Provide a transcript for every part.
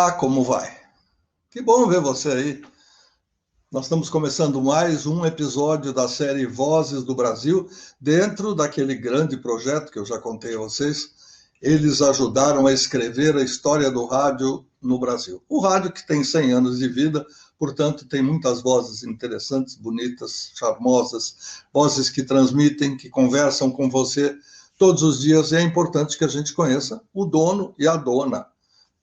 Olá, como vai? Que bom ver você aí. Nós estamos começando mais um episódio da série Vozes do Brasil, dentro daquele grande projeto que eu já contei a vocês. Eles ajudaram a escrever a história do rádio no Brasil. O rádio que tem 100 anos de vida, portanto, tem muitas vozes interessantes, bonitas, charmosas, vozes que transmitem, que conversam com você todos os dias, e é importante que a gente conheça o dono e a dona.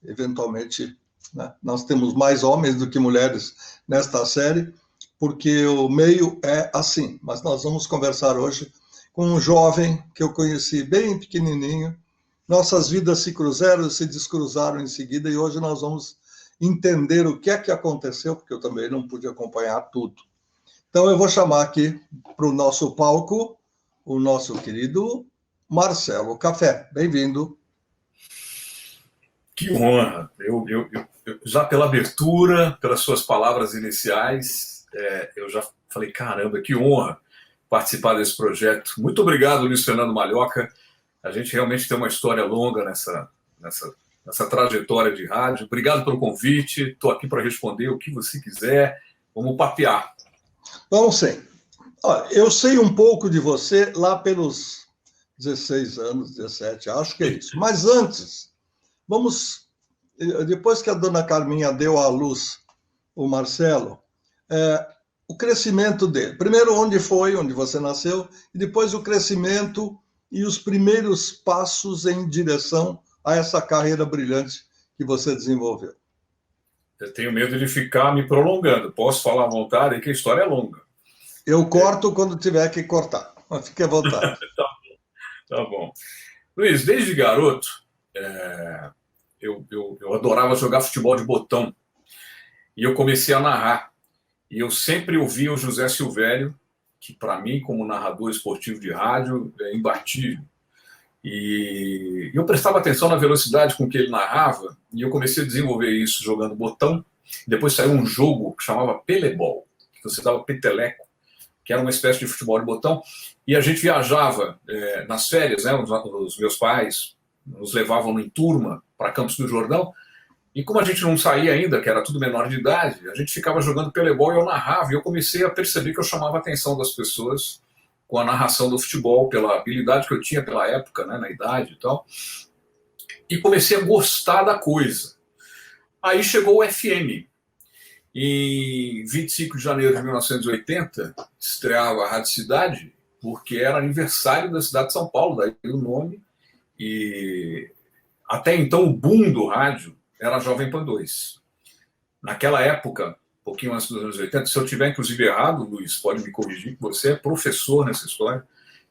Eventualmente, né? Nós temos mais homens do que mulheres nesta série, porque o meio é assim. Mas nós vamos conversar hoje com um jovem que eu conheci bem pequenininho. Nossas vidas se cruzaram, se descruzaram em seguida, e hoje nós vamos entender o que é que aconteceu, porque eu também não pude acompanhar tudo. Então eu vou chamar aqui para o nosso palco o nosso querido Marcelo Café. Bem-vindo. Que honra! Eu, já pela abertura, pelas suas palavras iniciais, eu já falei, caramba, que honra participar desse projeto. Muito obrigado, Luiz Fernando Malhoca. A gente realmente tem uma história longa nessa trajetória de rádio. Obrigado pelo convite. Estou aqui para responder o que você quiser. Vamos papear. Vamos sim. Olha, eu sei um pouco de você lá pelos 16 anos, 17, acho que é isso. Mas antes, depois que a dona Carminha deu à luz o Marcelo, o crescimento dele. Primeiro, onde você nasceu, e depois o crescimento e os primeiros passos em direção a essa carreira brilhante que você desenvolveu. Eu tenho medo de ficar me prolongando. Posso falar à vontade, que a história é longa. Eu corto quando tiver que cortar, mas fique à vontade. Tá bom. Luiz, desde garoto, eu adorava jogar futebol de botão. E eu comecei a narrar. E eu sempre ouvia o José Silvério, que para mim, como narrador esportivo de rádio, é imbatível. E eu prestava atenção na velocidade com que ele narrava, e eu comecei a desenvolver isso jogando botão. Depois saiu um jogo que chamava Pelebol, que você dava peteleco, que era uma espécie de futebol de botão, e a gente viajava nas férias, né? Os meus pais nos levavam em turma para Campos do Jordão, e como a gente não saía ainda, que era tudo menor de idade, a gente ficava jogando Pelebol e eu narrava, e eu comecei a perceber que eu chamava a atenção das pessoas com a narração do futebol, pela habilidade que eu tinha pela época, né, na idade e tal, e comecei a gostar da coisa. Aí chegou o FM. Em 25 de janeiro de 1980, estreava a Rádio Cidade, porque era aniversário da cidade de São Paulo, daí o nome, e até então o boom do rádio era a Jovem Pan 2. Naquela época, um pouquinho antes dos anos 80, se eu tiver inclusive errado, Luiz, pode me corrigir, você é professor nessa história,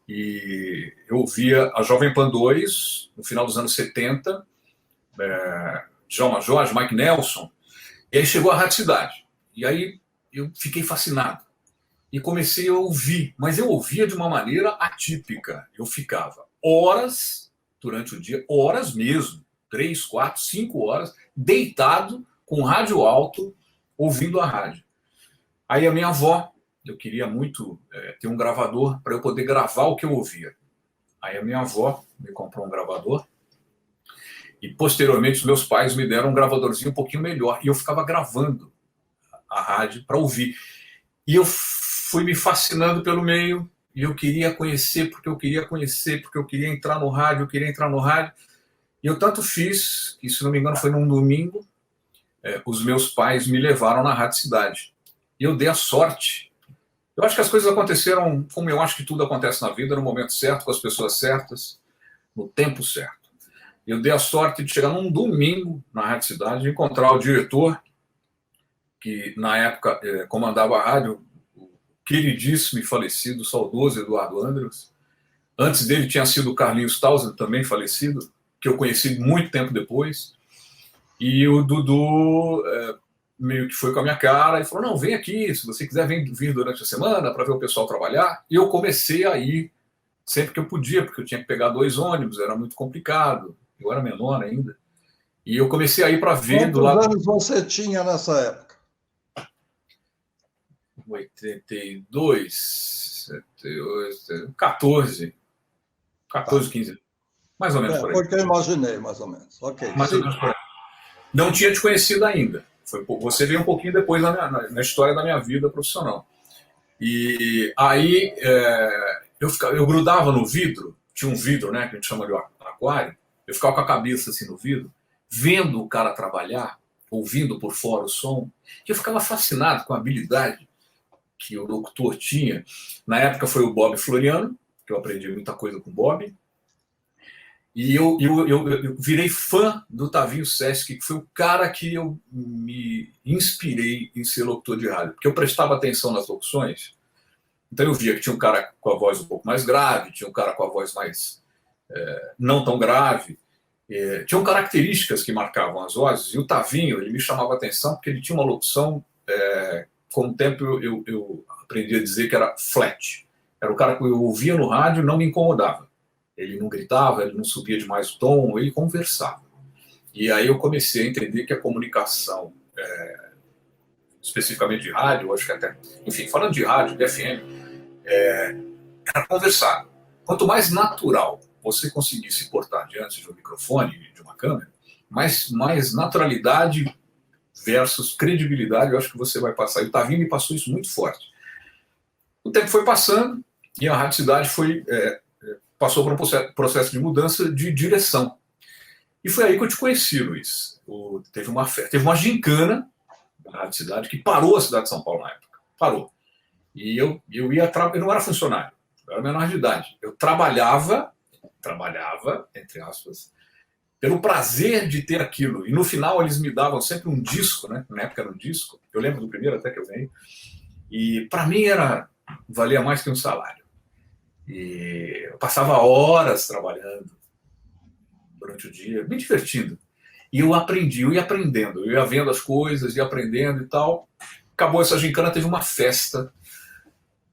e eu ouvia a Jovem Pan 2 no final dos anos 70, Djalma Jorge, Mike Nelson, e aí chegou a Rádio Cidade. E aí eu fiquei fascinado. E comecei a ouvir, mas eu ouvia de uma maneira atípica. Eu ficava horas durante o dia, horas mesmo, 3, 4, 5 horas, deitado com rádio alto, ouvindo a rádio. Aí a minha avó, eu queria muito ter um gravador para eu poder gravar o que eu ouvia. Aí a minha avó me comprou um gravador e posteriormente os meus pais me deram um gravadorzinho um pouquinho melhor e eu ficava gravando a rádio para ouvir. E eu fui me fascinando pelo meio e eu queria conhecer, porque eu queria entrar no rádio, E eu tanto fiz, que se não me engano foi num domingo, os meus pais me levaram na Rádio Cidade. E eu dei a sorte. Eu acho que as coisas aconteceram como eu acho que tudo acontece na vida, no momento certo, com as pessoas certas, no tempo certo. Eu dei a sorte de chegar num domingo na Rádio Cidade e encontrar o diretor, que na época comandava a rádio, o queridíssimo e falecido, saudoso Eduardo Andrews. Antes dele tinha sido o Carlinhos Tausen, também falecido, que eu conheci muito tempo depois. E o Dudu meio que foi com a minha cara e falou, não, vem aqui, se você quiser vir durante a semana para ver o pessoal trabalhar. E eu comecei a ir sempre que eu podia, porque eu tinha que pegar 2 ônibus, era muito complicado, eu era menor ainda. E eu comecei a ir para ver do lado... Quantos anos você tinha nessa época? 82, 78, 14, 15, mais ou menos por aí. Foi o que eu imaginei, mais ou menos. Ok, mais ou menos por aí. Não tinha te conhecido ainda. Você veio um pouquinho depois na história da minha vida profissional. E aí eu grudava no vidro, tinha um vidro, né, que a gente chama de aquário, eu ficava com a cabeça assim no vidro, vendo o cara trabalhar, ouvindo por fora o som, e eu ficava fascinado com a habilidade que o locutor tinha. Na época foi o Bob Floriano, que eu aprendi muita coisa com o Bob, e eu virei fã do Tavinho Sesc, que foi o cara que eu me inspirei em ser locutor de rádio, porque eu prestava atenção nas locuções, então eu via que tinha um cara com a voz um pouco mais grave, tinha um cara com a voz mais não tão grave, tinham características que marcavam as vozes, e o Tavinho, ele me chamava a atenção porque ele tinha uma locução, com o tempo eu aprendi a dizer que era flat. Era o cara que eu ouvia no rádio e não me incomodava. Ele não gritava, ele não subia demais o tom, ele conversava. E aí eu comecei a entender que a comunicação, especificamente de rádio, acho que até, enfim, falando de rádio, de FM, era conversar. Quanto mais natural você conseguir se portar diante de um microfone, de uma câmera, mais naturalidade versus credibilidade eu acho que você vai passar. E o Tavinho me passou isso muito forte. O tempo foi passando e a Rádio Cidade passou por um processo de mudança de direção. E foi aí que eu te conheci, Luiz. Teve uma gincana da Rádio Cidade que parou a cidade de São Paulo na época. Parou. E eu não era funcionário, eu era menor de idade. Eu trabalhava, entre aspas, pelo prazer de ter aquilo. E no final eles me davam sempre um disco, né? Na época era um disco. Eu lembro do primeiro até que eu ganhei. E para mim valia mais que um salário. E eu passava horas trabalhando durante o dia, me divertindo. E eu aprendi, eu ia aprendendo, eu ia vendo as coisas, ia aprendendo e tal. Acabou essa gincana, teve uma festa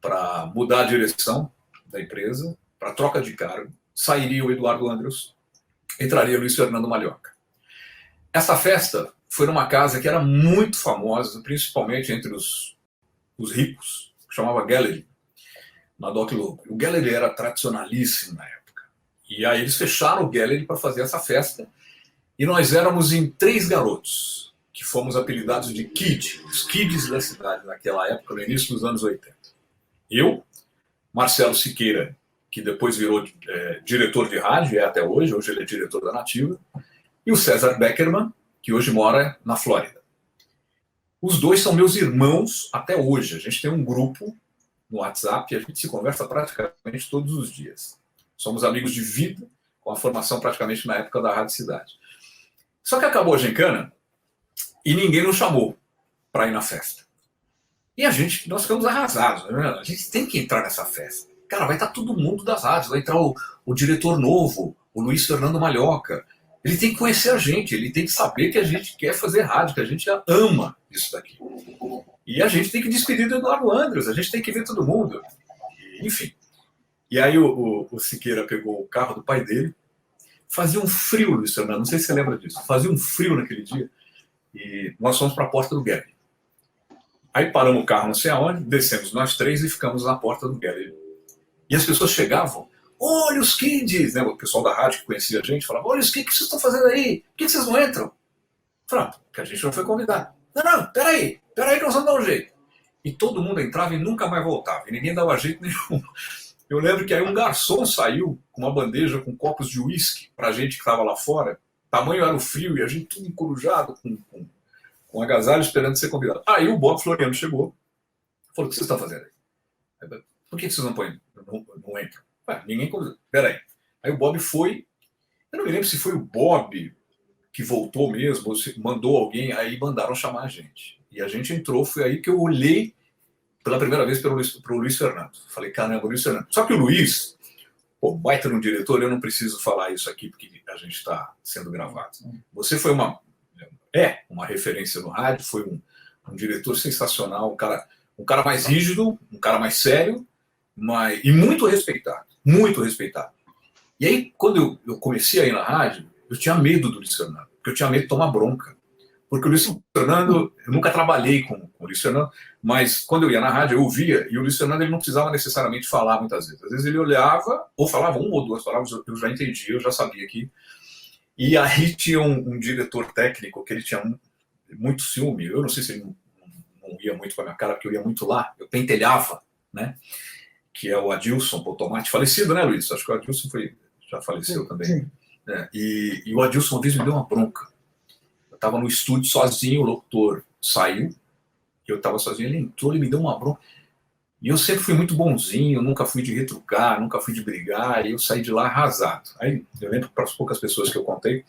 para mudar a direção da empresa, para troca de cargo. Sairia o Eduardo Andrews, entraria o Luiz Fernando Malhoca. Essa festa foi numa casa que era muito famosa, principalmente entre os ricos, que chamava Gallery, na Doc Lobo. O Gallery era tradicionalíssimo na época. E aí eles fecharam o Gallery para fazer essa festa, e nós éramos em 3 garotos, que fomos apelidados de Kid, os Kids da cidade naquela época, no início dos anos 80. Eu, Marcelo Siqueira, que depois virou diretor de rádio, até hoje ele é diretor da Nativa, e o César Beckerman, que hoje mora na Flórida. Os dois são meus irmãos até hoje. A gente tem um grupo no WhatsApp e a gente se conversa praticamente todos os dias. Somos amigos de vida, com a formação praticamente na época da Rádio Cidade. Só que acabou a gincana e ninguém nos chamou para ir na festa. E nós ficamos arrasados. Né? A gente tem que entrar nessa festa. Cara, vai estar todo mundo das rádios, vai entrar o diretor novo, o Luiz Fernando Malhoca. Ele tem que conhecer a gente, ele tem que saber que a gente quer fazer rádio, que a gente ama isso daqui. E a gente tem que despedir do Eduardo Andrews, a gente tem que ver todo mundo. Enfim. E aí o Siqueira pegou o carro do pai dele, fazia um frio, Luiz Fernando, não sei se você lembra disso, fazia um frio naquele dia, e nós fomos para a porta do Gallery. Aí paramos o carro não sei aonde, descemos nós 3 e ficamos na porta do Gallery. E as pessoas chegavam, olha os Kids, né? O pessoal da rádio que conhecia a gente falava, olha os Kids, o que vocês estão fazendo aí? Por que vocês não entram? Falava, porque a gente não foi convidado. Não, peraí que nós vamos dar um jeito. E todo mundo entrava e nunca mais voltava, e ninguém dava jeito nenhum. Eu lembro que aí um garçom saiu com uma bandeja com copos de uísque pra gente que estava lá fora, tamanho era o frio, e a gente tudo encorujado, com agasalho esperando ser convidado. Aí o Bob Floriano chegou, falou, o que vocês estão fazendo aí? Por que vocês não entram? Ninguém convidou. Peraí. Aí o Bob foi, eu não me lembro se foi o Bob que voltou mesmo, ou se mandou alguém, aí mandaram chamar a gente. E a gente entrou, foi aí que eu olhei pela primeira vez para o Luiz Fernando. Falei, caramba, Luiz Fernando. Só que o Luiz, baita no diretor, eu não preciso falar isso aqui porque a gente está sendo gravado. Você foi uma referência no rádio, foi um diretor sensacional, um cara mais rígido, um cara mais sério, e muito respeitado, muito respeitado. E aí, quando eu comecei a ir na rádio, eu tinha medo do Luiz Fernando, porque eu tinha medo de tomar bronca. Porque o Luiz Fernando, eu nunca trabalhei com o Luiz Fernando, mas quando eu ia na rádio, eu ouvia, e o Luiz Fernando ele não precisava necessariamente falar muitas vezes. Às vezes ele olhava, ou falava uma ou duas palavras, eu já entendia, eu já sabia que... E aí tinha um diretor técnico que ele tinha muito ciúme. Eu não sei se ele não ia muito com a minha cara, porque eu ia muito lá. Eu pentelhava, né? Que é o Adilson Potomati, falecido, né, Luiz? Acho que o Adilson já faleceu também. E o Adilson uma vez me deu uma bronca. Eu estava no estúdio sozinho, o locutor saiu, eu estava sozinho, ele entrou, ele me deu uma bronca. E eu sempre fui muito bonzinho, nunca fui de retrucar, nunca fui de brigar, e eu saí de lá arrasado. Aí eu lembro que para as poucas pessoas que eu contei,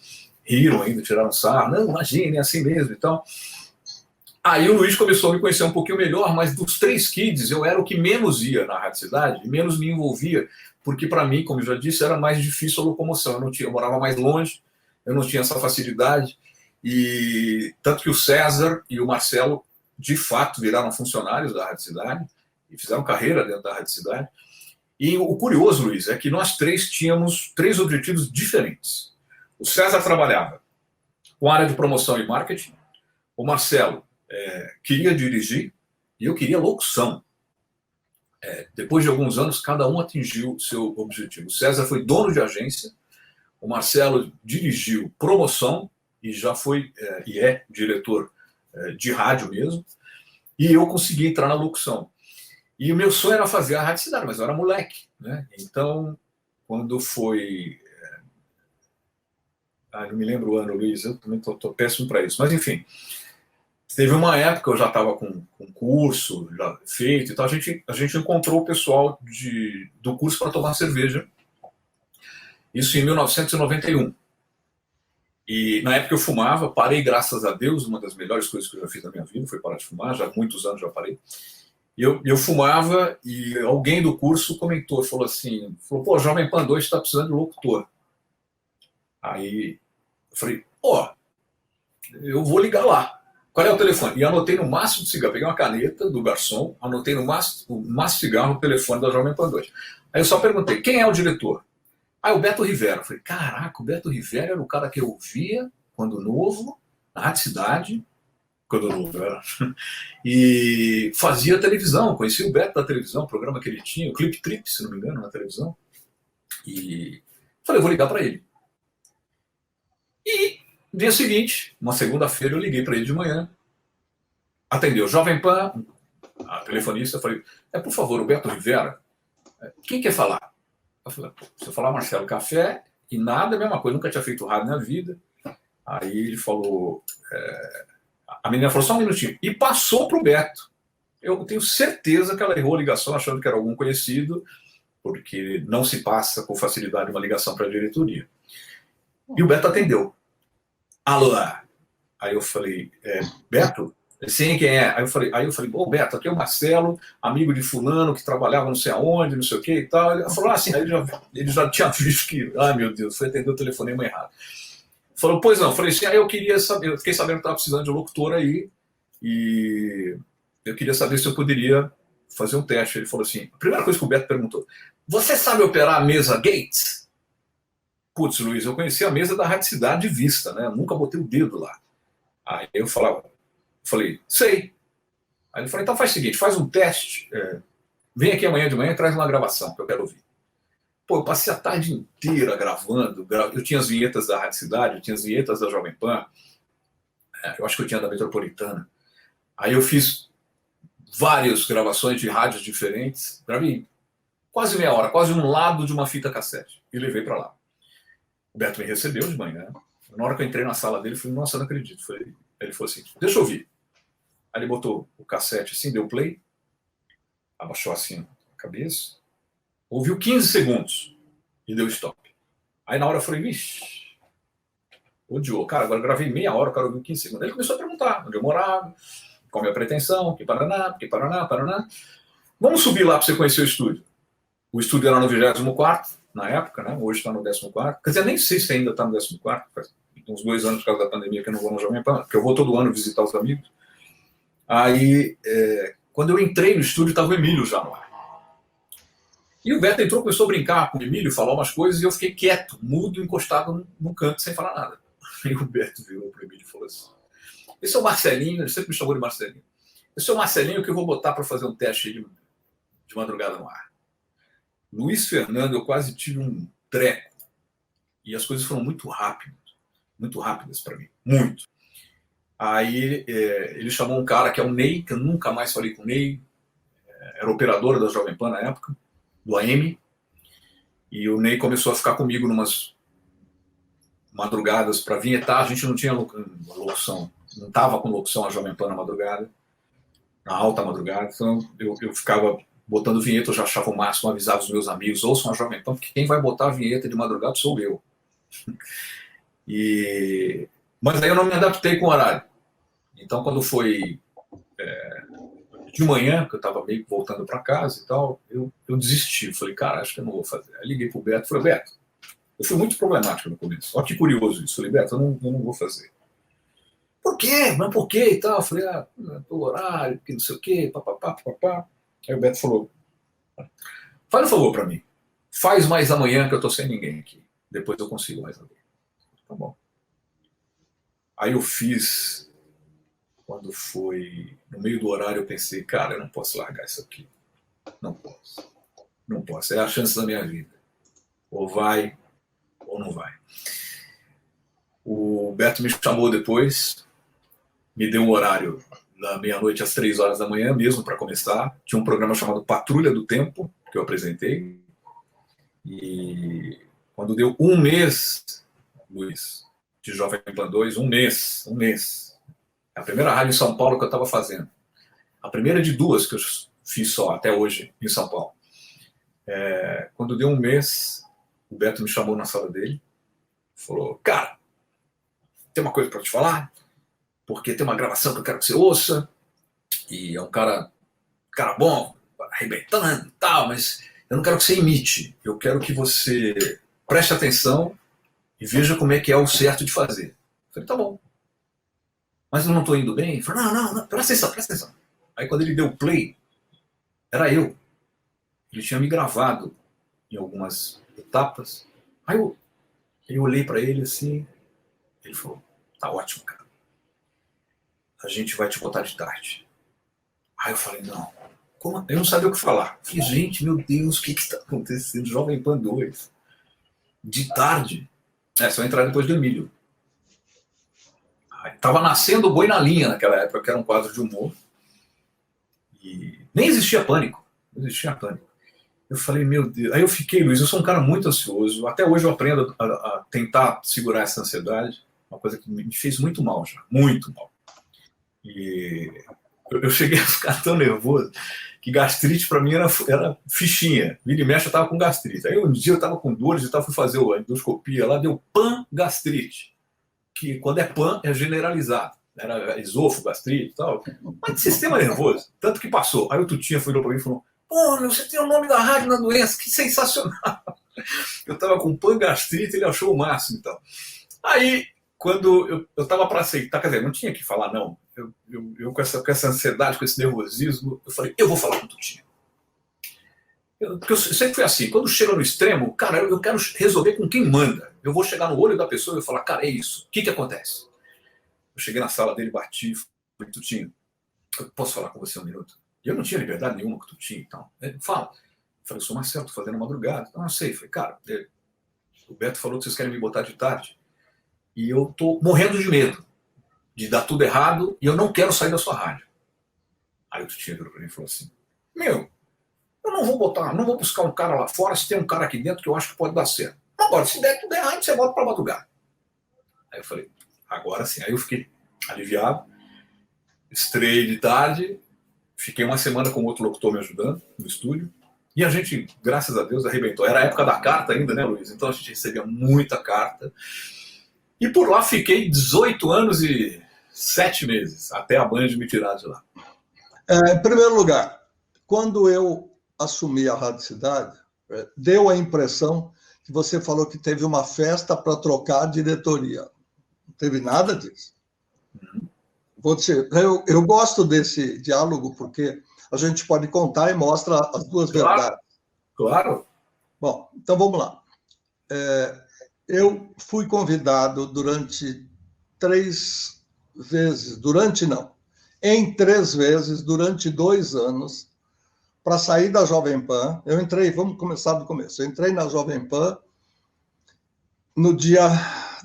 riram ainda, tiraram sarro, não, imagine, é assim mesmo e tal. Aí o Luiz começou a me conhecer um pouquinho melhor, mas dos 3 kids eu era o que menos ia na Rádio Cidade, e menos me envolvia, porque para mim, como eu já disse, era mais difícil a locomoção. Eu morava mais longe, eu não tinha essa facilidade, e tanto que o César e o Marcelo, de fato, viraram funcionários da Rádio Cidade, e fizeram carreira dentro da Rádio Cidade. E o curioso, Luiz, é que nós 3 tínhamos 3 objetivos diferentes. O César trabalhava com a área de promoção e marketing, o Marcelo queria dirigir e eu queria locução. Depois de alguns anos, cada um atingiu seu objetivo. O César foi dono de agência, o Marcelo dirigiu promoção e já foi e é diretor de rádio mesmo, e eu consegui entrar na locução. E o meu sonho era fazer a Rádio Cidade, mas eu era moleque, né? Então, quando foi... não me lembro o ano, Luiz, eu também estou péssimo para isso. Mas, enfim, teve uma época, eu já estava com curso já feito e tal, a gente encontrou o pessoal do curso para tomar cerveja. Isso em 1991. E na época eu fumava, parei, graças a Deus, uma das melhores coisas que eu já fiz na minha vida foi parar de fumar, já há muitos anos já parei. E eu fumava e alguém do curso comentou, falou, pô, Jovem Pan 2 está precisando de locutor. Aí eu falei, pô, eu vou ligar lá. Qual é o telefone? E anotei no máximo de cigarro, peguei uma caneta do garçom, anotei no máximo de cigarro o telefone da Jovem Pan 2. Aí eu só perguntei, quem é o diretor? O Beto Rivera. Eu falei, caraca, o Beto Rivera era o cara que eu ouvia quando novo, na Rádio Cidade, quando novo era, e fazia televisão, conhecia o Beto da televisão, o programa que ele tinha, o Clip Trip, se não me engano, na televisão. E falei, eu vou ligar para ele. E no dia seguinte, uma segunda-feira, eu liguei para ele de manhã, atendeu Jovem Pan, a telefonista, falei, por favor, o Beto Rivera, quem quer falar? Eu falei, se eu falar Marcelo Café e nada, a mesma coisa, nunca tinha feito rádio na vida. Aí ele falou, a menina falou, só um minutinho, e passou para o Beto. Eu tenho certeza que ela errou a ligação achando que era algum conhecido, porque não se passa com facilidade uma ligação para a diretoria. E o Beto atendeu. Alô? Aí eu falei, Beto? Sim, quem é? Aí eu falei, Beto, aqui é o Marcelo, amigo de fulano, que trabalhava não sei aonde, não sei o que e tal. Ele falou, sim, aí ele já tinha visto que, meu Deus, foi atender o telefonema errado. Falou, pois não. Eu falei, aí eu queria saber, eu fiquei sabendo que estava precisando de um locutor aí, e eu queria saber se eu poderia fazer um teste. Ele falou assim, a primeira coisa que o Beto perguntou, você sabe operar a mesa Gates? Putz, Luiz, eu conheci a mesa da Rádio Cidade de vista, né? Eu nunca botei o dedo lá. Aí eu falei, sei. Aí ele falou, então faz o seguinte, faz um teste, vem aqui amanhã de manhã e traz uma gravação que eu quero ouvir. Pô, eu passei a tarde inteira gravando, eu tinha as vinhetas da Rádio Cidade, eu tinha as vinhetas da Jovem Pan, eu acho que eu tinha da Metropolitana. Aí eu fiz várias gravações de rádios diferentes, gravei quase meia hora, quase um lado de uma fita cassete, e levei para lá. O Beto me recebeu de manhã, na hora que eu entrei na sala dele, eu falei, nossa, não acredito. Ele falou assim, deixa eu ouvir. Aí ele botou o cassete assim, deu play, abaixou assim a cabeça, ouviu 15 segundos e deu stop. Aí na hora eu falei, vixe, odiou. Cara, agora eu gravei meia hora, o cara ouviu 15 segundos. Aí ele começou a perguntar onde eu morava, qual a minha pretensão, que Paraná. Vamos subir lá para você conhecer o estúdio. O estúdio era no 24º, na época, né? Hoje está no 14º. Quer dizer, nem sei se ainda está no 14º, faz uns 2 anos por causa da pandemia que eu não vou no Jovem Pan, porque eu vou todo ano visitar os amigos. Aí, quando eu entrei no estúdio, estava o Emílio já no ar. E o Beto entrou, começou a brincar com o Emílio, falar umas coisas, e eu fiquei quieto, mudo, encostado no canto, sem falar nada. Aí o Beto virou para o Emílio e falou assim, esse é o Marcelinho, ele sempre me chamou de Marcelinho. Esse é o Marcelinho que eu vou botar para fazer um teste de madrugada no ar. Luiz Fernando, eu quase tive um treco. E as coisas foram muito rápidas. muito rápidas para mim, muito. Aí ele chamou um cara que é o Ney, que eu nunca mais falei com o Ney, era operador da Jovem Pan na época, do AM, e o Ney começou a ficar comigo numas madrugadas para vinhetar. A gente não tinha locução, não estava com locução a Jovem Pan na madrugada, na alta madrugada, então eu ficava botando vinheta, eu já achava o máximo, avisava os meus amigos, ouçam a Jovem Pan, porque quem vai botar a vinheta de madrugada sou eu. Mas aí eu não me adaptei com o horário. Então, quando foi de manhã, que eu estava meio voltando para casa e tal, eu desisti. Falei, cara, acho que eu não vou fazer. Aí liguei pro Beto e falei, Beto, eu fui muito problemático no começo. Olha que curioso isso. Falei, Beto, eu não vou fazer. Por quê? Mas por quê e tal? Eu falei, pelo horário, que não sei o quê, papapá, papapá. Aí o Beto falou, faz um favor para mim. Faz mais amanhã que eu tô sem ninguém aqui. Depois eu consigo mais alguém. Tá bom. Aí eu fiz. Quando foi no meio do horário, eu pensei, cara, eu não posso largar isso aqui. Não posso. Não posso. É a chance da minha vida. Ou vai, ou não vai. O Beto me chamou depois, me deu um horário da meia-noite às 3 horas da manhã, mesmo para começar. Tinha um programa chamado Patrulha do Tempo, que eu apresentei. E quando deu um mês, Luiz, de Jovem Pan 2, um mês. A primeira rádio em São Paulo que eu estava fazendo. A primeira de 2 que eu fiz só, até hoje, em São Paulo. Quando deu um mês, o Beto me chamou na sala dele. Falou, cara, tem uma coisa para te falar, porque tem uma gravação que eu quero que você ouça. E é um cara bom, arrebentando e tal, mas eu não quero que você imite. Eu quero que você preste atenção e veja como é que é o certo de fazer. Eu falei, tá bom. Mas eu não estou indo bem? Ele falou, não, presta atenção. Aí quando ele deu play, era eu. Ele tinha me gravado em algumas etapas. Aí eu olhei para ele assim, ele falou, tá ótimo, cara. A gente vai te botar de tarde. Aí eu falei, não. Como? Eu não sabia o que falar. Eu falei, gente, meu Deus, o que está acontecendo? Jovem Pan 2. De tarde. Só entrar depois do Emílio. Estava nascendo o Boi na Linha naquela época, que era um quadro de humor. E nem existia pânico. Eu falei, meu Deus. Aí eu fiquei, Luiz, eu sou um cara muito ansioso. Até hoje eu aprendo a tentar segurar essa ansiedade. Uma coisa que me fez muito mal já. Muito mal. E eu cheguei a ficar tão nervoso que gastrite para mim era fichinha. Vira e mexe eu estava com gastrite. Aí um dia eu estava com dores e tal, fui fazer a endoscopia lá, deu pan-gastrite. Que quando é PAN é generalizado. Era esôfago, gastrite e tal. Mas de sistema nervoso. Tanto que passou. Aí o Tutinha foi para mim e falou, pô, você tem o nome da rádio na doença, que sensacional. Eu estava com PAN, gastrite, ele achou o máximo e tal. Aí, quando eu estava para aceitar, quer dizer, não tinha que falar não. Eu com essa ansiedade, com esse nervosismo, eu falei, eu vou falar com o Tutinha. Porque eu sempre fui assim, quando chega no extremo, cara, eu quero resolver com quem manda. Eu vou chegar no olho da pessoa e vou falar, cara, é isso. O que acontece? Eu cheguei na sala dele, bati, falei, Tutinho, eu posso falar com você um minuto? E eu não tinha liberdade nenhuma com o Tutinho e tal. Ele fala. Eu falei, eu sou Marcelo, tô fazendo madrugada. Então, eu sei. Eu falei, cara, o Beto falou que vocês querem me botar de tarde. E eu tô morrendo de medo de dar tudo errado e eu não quero sair da sua rádio. Aí o Tutinho virou pra mim e falou assim, meu, eu não vou buscar um cara lá fora se tem um cara aqui dentro que eu acho que pode dar certo. Agora, se der tudo errado, você volta para madrugada. Aí eu falei, agora sim. Aí eu fiquei aliviado, estreiei de tarde, fiquei uma semana com outro locutor me ajudando no estúdio, e a gente, graças a Deus, arrebentou. Era a época da carta ainda, né, Luiz? Então a gente recebia muita carta. E por lá fiquei 18 anos e 7 meses, até a Band me tirar de lá. Em primeiro lugar, quando eu assumi a Rádio Cidade, deu a impressão que você falou que teve uma festa para trocar a diretoria. Não teve nada disso. Vou dizer, eu gosto desse diálogo porque a gente pode contar e mostra as duas verdades. Claro. Bom, então vamos lá. Eu fui convidado em 3 vezes, durante 2 anos, para sair da Jovem Pan. Eu entrei, vamos começar do começo. Eu entrei na Jovem Pan no dia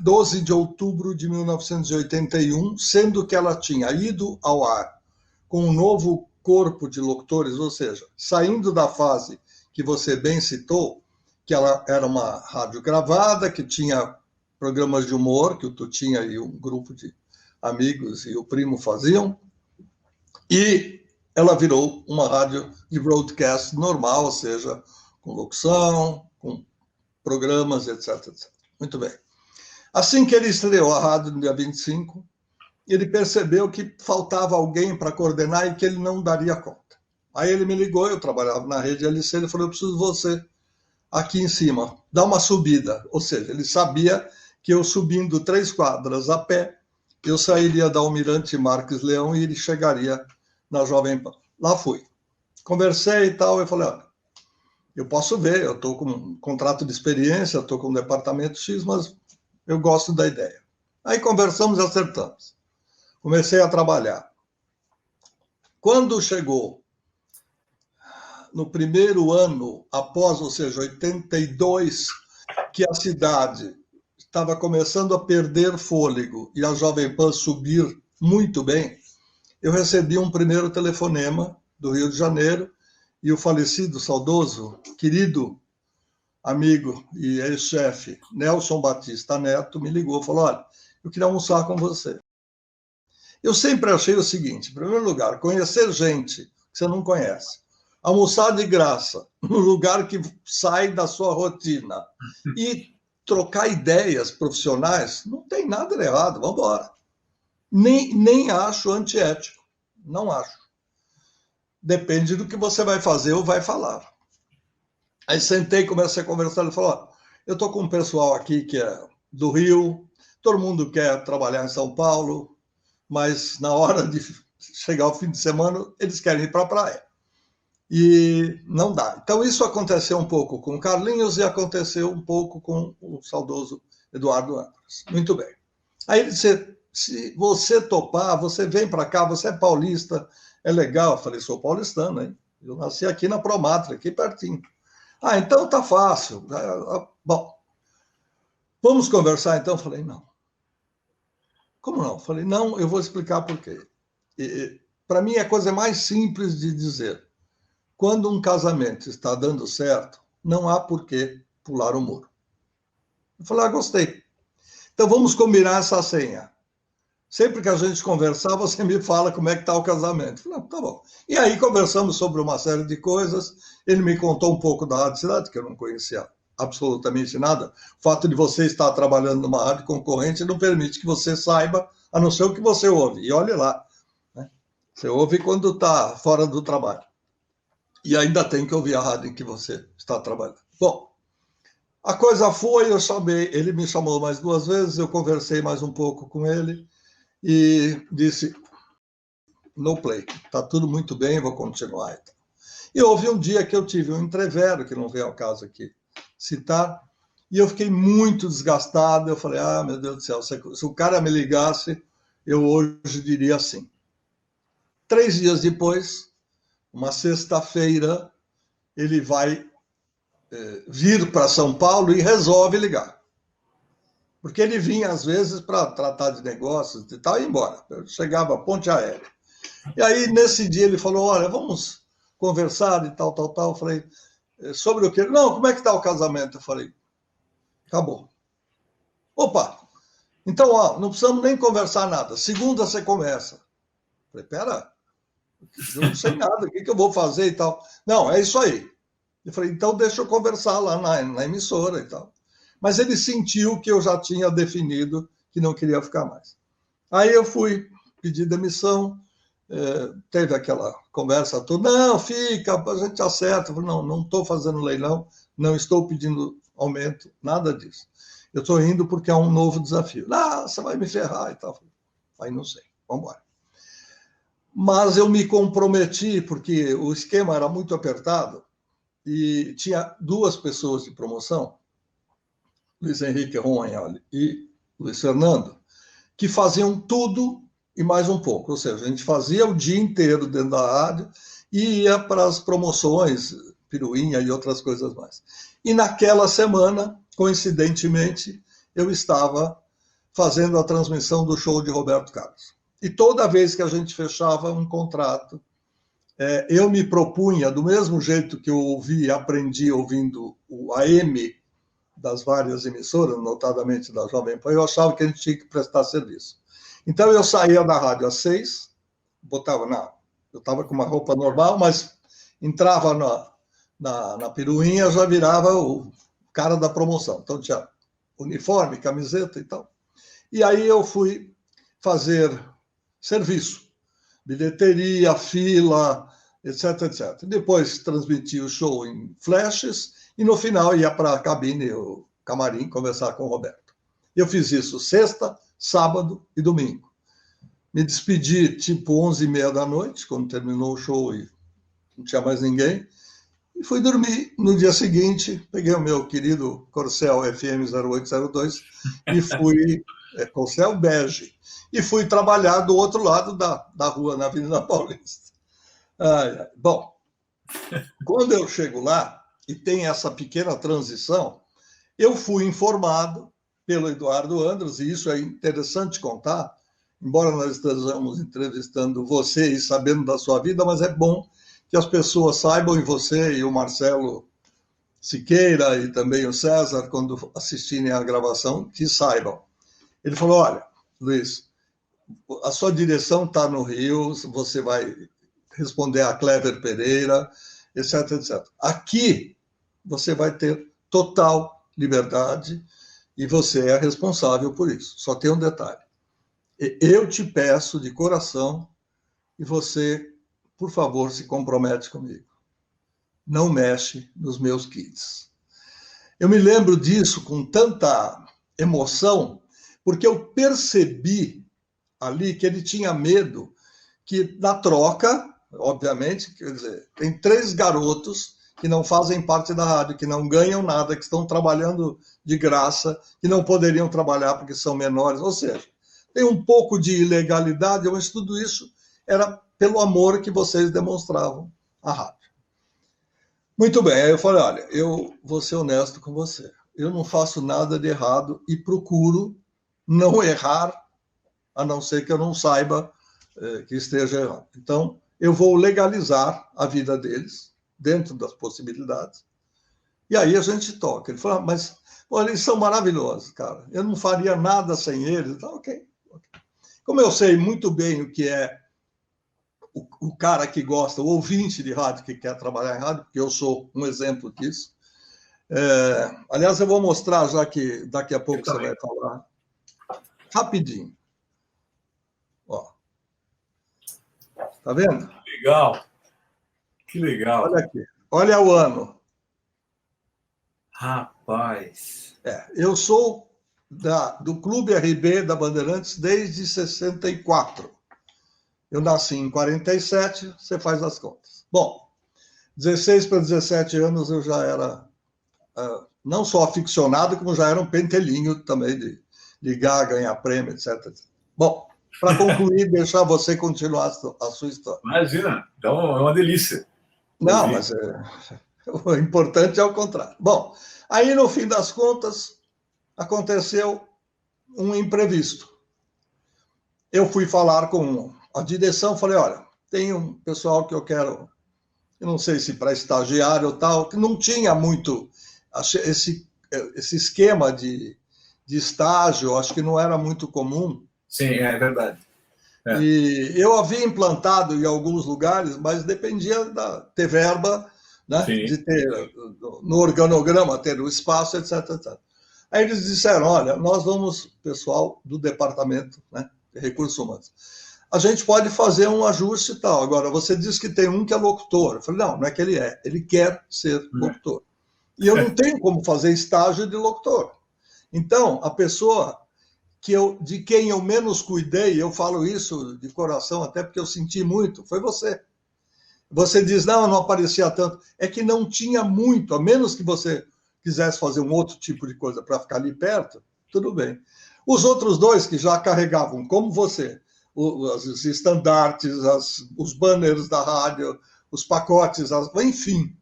12 de outubro de 1981, sendo que ela tinha ido ao ar com um novo corpo de locutores, ou seja, saindo da fase que você bem citou, que ela era uma rádio gravada, que tinha programas de humor, que o Tutinha e um grupo de amigos e o primo faziam, e ela virou uma rádio de broadcast normal, ou seja, com locução, com programas, etc, etc. Muito bem. Assim que ele estreou a rádio no dia 25, ele percebeu que faltava alguém para coordenar e que ele não daria conta. Aí ele me ligou, eu trabalhava na rede LC, ele falou, eu preciso de você aqui em cima, dá uma subida. Ou seja, ele sabia que eu subindo 3 quadras a pé, eu sairia da Almirante Marques Leão e ele chegaria na Jovem Pan. Lá fui. Conversei e tal, eu falei, olha, eu posso ver, eu estou com um contrato de experiência, estou com um departamento X, mas eu gosto da ideia. Aí conversamos e acertamos. Comecei a trabalhar. Quando chegou no primeiro ano, após, ou seja, 82, que a cidade estava começando a perder fôlego e a Jovem Pan subir muito bem, eu recebi um primeiro telefonema do Rio de Janeiro e o falecido, saudoso, querido amigo e ex-chefe Nelson Batista Neto me ligou e falou, olha, eu queria almoçar com você. Eu sempre achei o seguinte, em primeiro lugar, conhecer gente que você não conhece, almoçar de graça, no lugar que sai da sua rotina e trocar ideias profissionais, não tem nada de errado, vamos embora. Nem acho antiético, não acho. Depende do que você vai fazer ou vai falar. Aí sentei, comecei a conversar, ele falou, ó, eu estou com um pessoal aqui que é do Rio, todo mundo quer trabalhar em São Paulo, mas na hora de chegar o fim de semana, eles querem ir para a praia. E não dá. Então, isso aconteceu um pouco com o Carlinhos e aconteceu um pouco com o saudoso Eduardo Andras. Muito bem. Aí ele disse, se você topar, você vem para cá, você é paulista, é legal. Eu falei, sou paulistano, hein? Eu nasci aqui na Promatra, aqui pertinho. Ah, então tá fácil. Bom, vamos conversar então? Eu falei, não. Como não? Eu falei, não, eu vou explicar por quê. Para mim, é a coisa mais simples de dizer. Quando um casamento está dando certo, não há por que pular o muro. Eu falei, gostei. Então vamos combinar essa senha. Sempre que a gente conversar, você me fala como é que está o casamento. Eu falei, tá bom. E aí conversamos sobre uma série de coisas. Ele me contou um pouco da Rádio Cidade, que eu não conhecia absolutamente nada. O fato de você estar trabalhando numa rádio concorrente não permite que você saiba, a não ser o que você ouve. E olhe lá. Né? Você ouve quando está fora do trabalho. E ainda tem que ouvir a rádio em que você está trabalhando. Bom, a coisa foi, eu chamei, ele me chamou mais 2 vezes, eu conversei mais um pouco com ele e disse, no play, está tudo muito bem, vou continuar. E houve um dia que eu tive um entrevero, que não vem ao caso aqui citar, e eu fiquei muito desgastado, eu falei, meu Deus do céu, se o cara me ligasse, eu hoje diria assim. 3 dias depois, uma sexta-feira, ele vai vir para São Paulo e resolve ligar. Porque ele vinha, às vezes, para tratar de negócios e tal, e ia embora. Eu chegava a ponte aérea. E aí, nesse dia, ele falou, olha, vamos conversar e tal. Eu falei, sobre o quê? Não, como é que está o casamento? Eu falei, acabou. Opa, então, não precisamos nem conversar nada. Segunda você começa. Eu falei, pera, eu não sei nada, o que eu vou fazer e tal. Não, é isso aí. Eu falei, então deixa eu conversar lá na emissora e tal. Mas ele sentiu que eu já tinha definido que não queria ficar mais. Aí eu fui pedir demissão, teve aquela conversa toda, não, fica, a gente acerta. Eu falei, não estou fazendo leilão, não estou pedindo aumento, nada disso. Eu estou indo porque é um novo desafio. Você vai me ferrar e tal. Aí não sei, vamos embora. Mas eu me comprometi, porque o esquema era muito apertado, e tinha 2 pessoas de promoção, Luiz Henrique Romagnoli e Luiz Fernando, que faziam tudo e mais um pouco. Ou seja, a gente fazia o dia inteiro dentro da rádio e ia para as promoções, piruinha e outras coisas mais. E naquela semana, coincidentemente, eu estava fazendo a transmissão do show de Roberto Carlos. E toda vez que a gente fechava um contrato, eu me propunha, do mesmo jeito que eu ouvi e aprendi ouvindo o AM das várias emissoras, notadamente da Jovem Pan, eu achava que a gente tinha que prestar serviço. Então eu saía da rádio às 6, eu estava com uma roupa normal, mas entrava na peruinha, já virava o cara da promoção. Então tinha uniforme, camiseta e tal. E aí eu fui fazer serviço, bilheteria, fila, etc, etc. Depois transmiti o show em flashes e no final ia para a cabine, o camarim, conversar com o Roberto. Eu fiz isso sexta, sábado e domingo. Me despedi tipo 11h30 da noite, quando terminou o show e não tinha mais ninguém, e fui dormir. No dia seguinte, peguei o meu querido Corcel FM 0802 e fui, Corcel bege, e fui trabalhar do outro lado da rua, na Avenida Paulista. Bom, quando eu chego lá, e tem essa pequena transição, eu fui informado pelo Eduardo Andras, e isso é interessante contar, embora nós estejamos entrevistando você e sabendo da sua vida, mas é bom que as pessoas saibam, e você e o Marcelo Siqueira e também o César, quando assistirem à gravação, que saibam. Ele falou, olha, Luiz, a sua direção está no Rio, você vai responder a Clever Pereira, etc, etc. Aqui você vai ter total liberdade e você é responsável por isso. Só tem um detalhe. Eu te peço de coração e você, por favor, se compromete comigo. Não mexe nos meus kits. Eu me lembro disso com tanta emoção, porque eu percebi ali que ele tinha medo que, na troca, obviamente, quer dizer, tem 3 garotos que não fazem parte da rádio, que não ganham nada, que estão trabalhando de graça, que não poderiam trabalhar porque são menores, ou seja, tem um pouco de ilegalidade, mas tudo isso era pelo amor que vocês demonstravam à rádio. Muito bem, aí eu falei, olha, eu vou ser honesto com você, eu não faço nada de errado e procuro não errar, a não ser que eu não saiba que esteja errado. Então, eu vou legalizar a vida deles, dentro das possibilidades, e aí a gente toca. Ele falou, mas olha, eles são maravilhosos, cara, eu não faria nada sem eles. Então, ok. Como eu sei muito bem o que é o cara que gosta, o ouvinte de rádio que quer trabalhar em rádio, porque eu sou um exemplo disso. Aliás, eu vou mostrar, já que daqui a pouco você vai falar, rapidinho. Ó. Tá vendo? Legal. Que legal. Olha aqui. Olha o ano. Rapaz. Eu sou do Clube RB da Bandeirantes desde 64. Eu nasci em 47, você faz as contas. Bom, 16 para 17 anos eu já era não só aficionado, como já era um pentelinho também de ligar, ganhar prêmio, etc. Bom, para concluir, deixar você continuar a sua história. Imagina, então é uma delícia. Não, mas o importante é o contrário. Bom, aí no fim das contas, aconteceu um imprevisto. Eu fui falar com a direção, falei, olha, tem um pessoal que eu quero, eu não sei se para estagiário ou tal, que não tinha muito esse esquema de estágio, acho que não era muito comum. Sim, é verdade. E eu havia implantado em alguns lugares, mas dependia de ter verba, né? De ter no organograma, ter o espaço, etc, etc. Aí eles disseram, olha, nós vamos, pessoal do departamento, né, de recursos humanos, a gente pode fazer um ajuste e tal. Agora, você disse que tem um que é locutor. Eu falei, não é que ele quer ser locutor. E eu não tenho como fazer estágio de locutor. Então, a pessoa de quem eu menos cuidei, eu falo isso de coração, até porque eu senti muito, foi você. Você diz, não aparecia tanto. É que não tinha muito, a menos que você quisesse fazer um outro tipo de coisa para ficar ali perto, tudo bem. Os outros 2 que já carregavam, como você, os estandartes, os banners da rádio, os pacotes, enfim,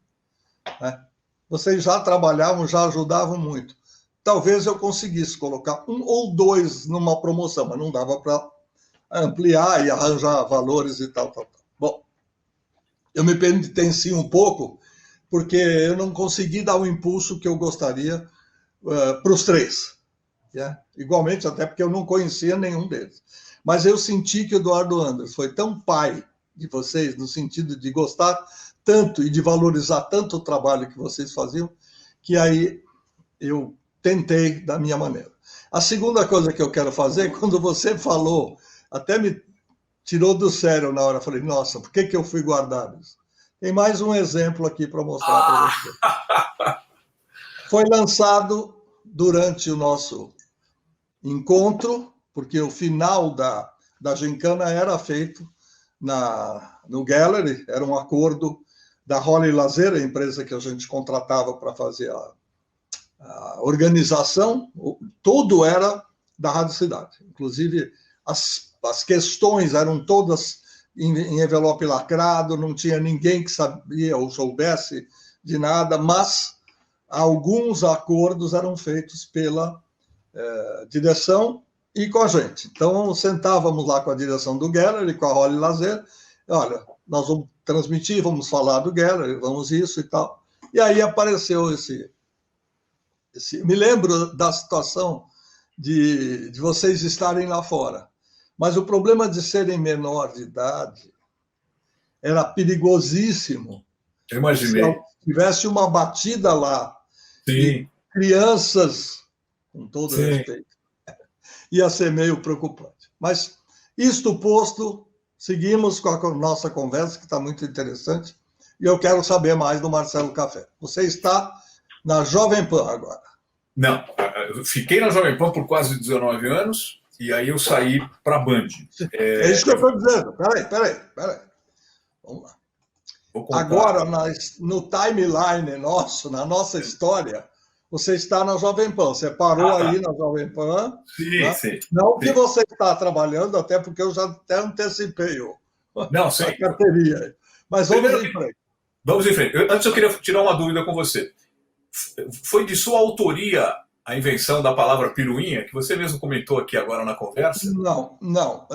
né? Vocês já trabalhavam, já ajudavam muito. talvez eu conseguisse colocar 1 ou 2 numa promoção, mas não dava para ampliar e arranjar valores e tal. Bom, eu me penitencio um pouco, porque eu não consegui dar o impulso que eu gostaria para os 3. Igualmente, até porque eu não conhecia nenhum deles. Mas eu senti que o Eduardo Anders foi tão pai de vocês, no sentido de gostar tanto e de valorizar tanto o trabalho que vocês faziam, que aí eu tentei da minha maneira. A segunda coisa que eu quero fazer, quando você falou, até me tirou do sério na hora, eu falei, nossa, por que eu fui guardar isso? Tem mais um exemplo aqui para mostrar para você. Foi lançado durante o nosso encontro, porque o final da gincana era feito no Gallery, era um acordo da Holly Lazer, a empresa que a gente contratava para fazer a organização, tudo era da Rádio Cidade. Inclusive, as questões eram todas em envelope lacrado, não tinha ninguém que sabia ou soubesse de nada, mas alguns acordos eram feitos pela direção e com a gente. Então, sentávamos lá com a direção do Gallery, com a Holly Lazer, olha, nós vamos transmitir, vamos falar do Gallery, vamos isso e tal. E aí apareceu me lembro da situação de vocês estarem lá fora, mas o problema de serem menor de idade era perigosíssimo. Eu imaginei. Se tivesse uma batida lá, sim, e crianças, com todo sim, respeito, ia ser meio preocupante. Mas, isto posto, seguimos com a nossa conversa, que está muito interessante, e eu quero saber mais do Marcelo Café. Você está na Jovem Pan agora. Não, eu fiquei na Jovem Pan por quase 19 anos, e aí eu saí para a Band. É isso que eu estou dizendo. Peraí. Vamos lá. Agora, no timeline nosso, na nossa história, você está na Jovem Pan. Você parou aí na Jovem Pan. Sim, né? sim. Não sim. que você está trabalhando, até porque eu já até antecipei a carteirinha. Mas vamos em frente. Vamos em frente. Antes eu queria tirar uma dúvida com você. Foi de sua autoria a invenção da palavra piruinha, que você mesmo comentou aqui agora na conversa? Não.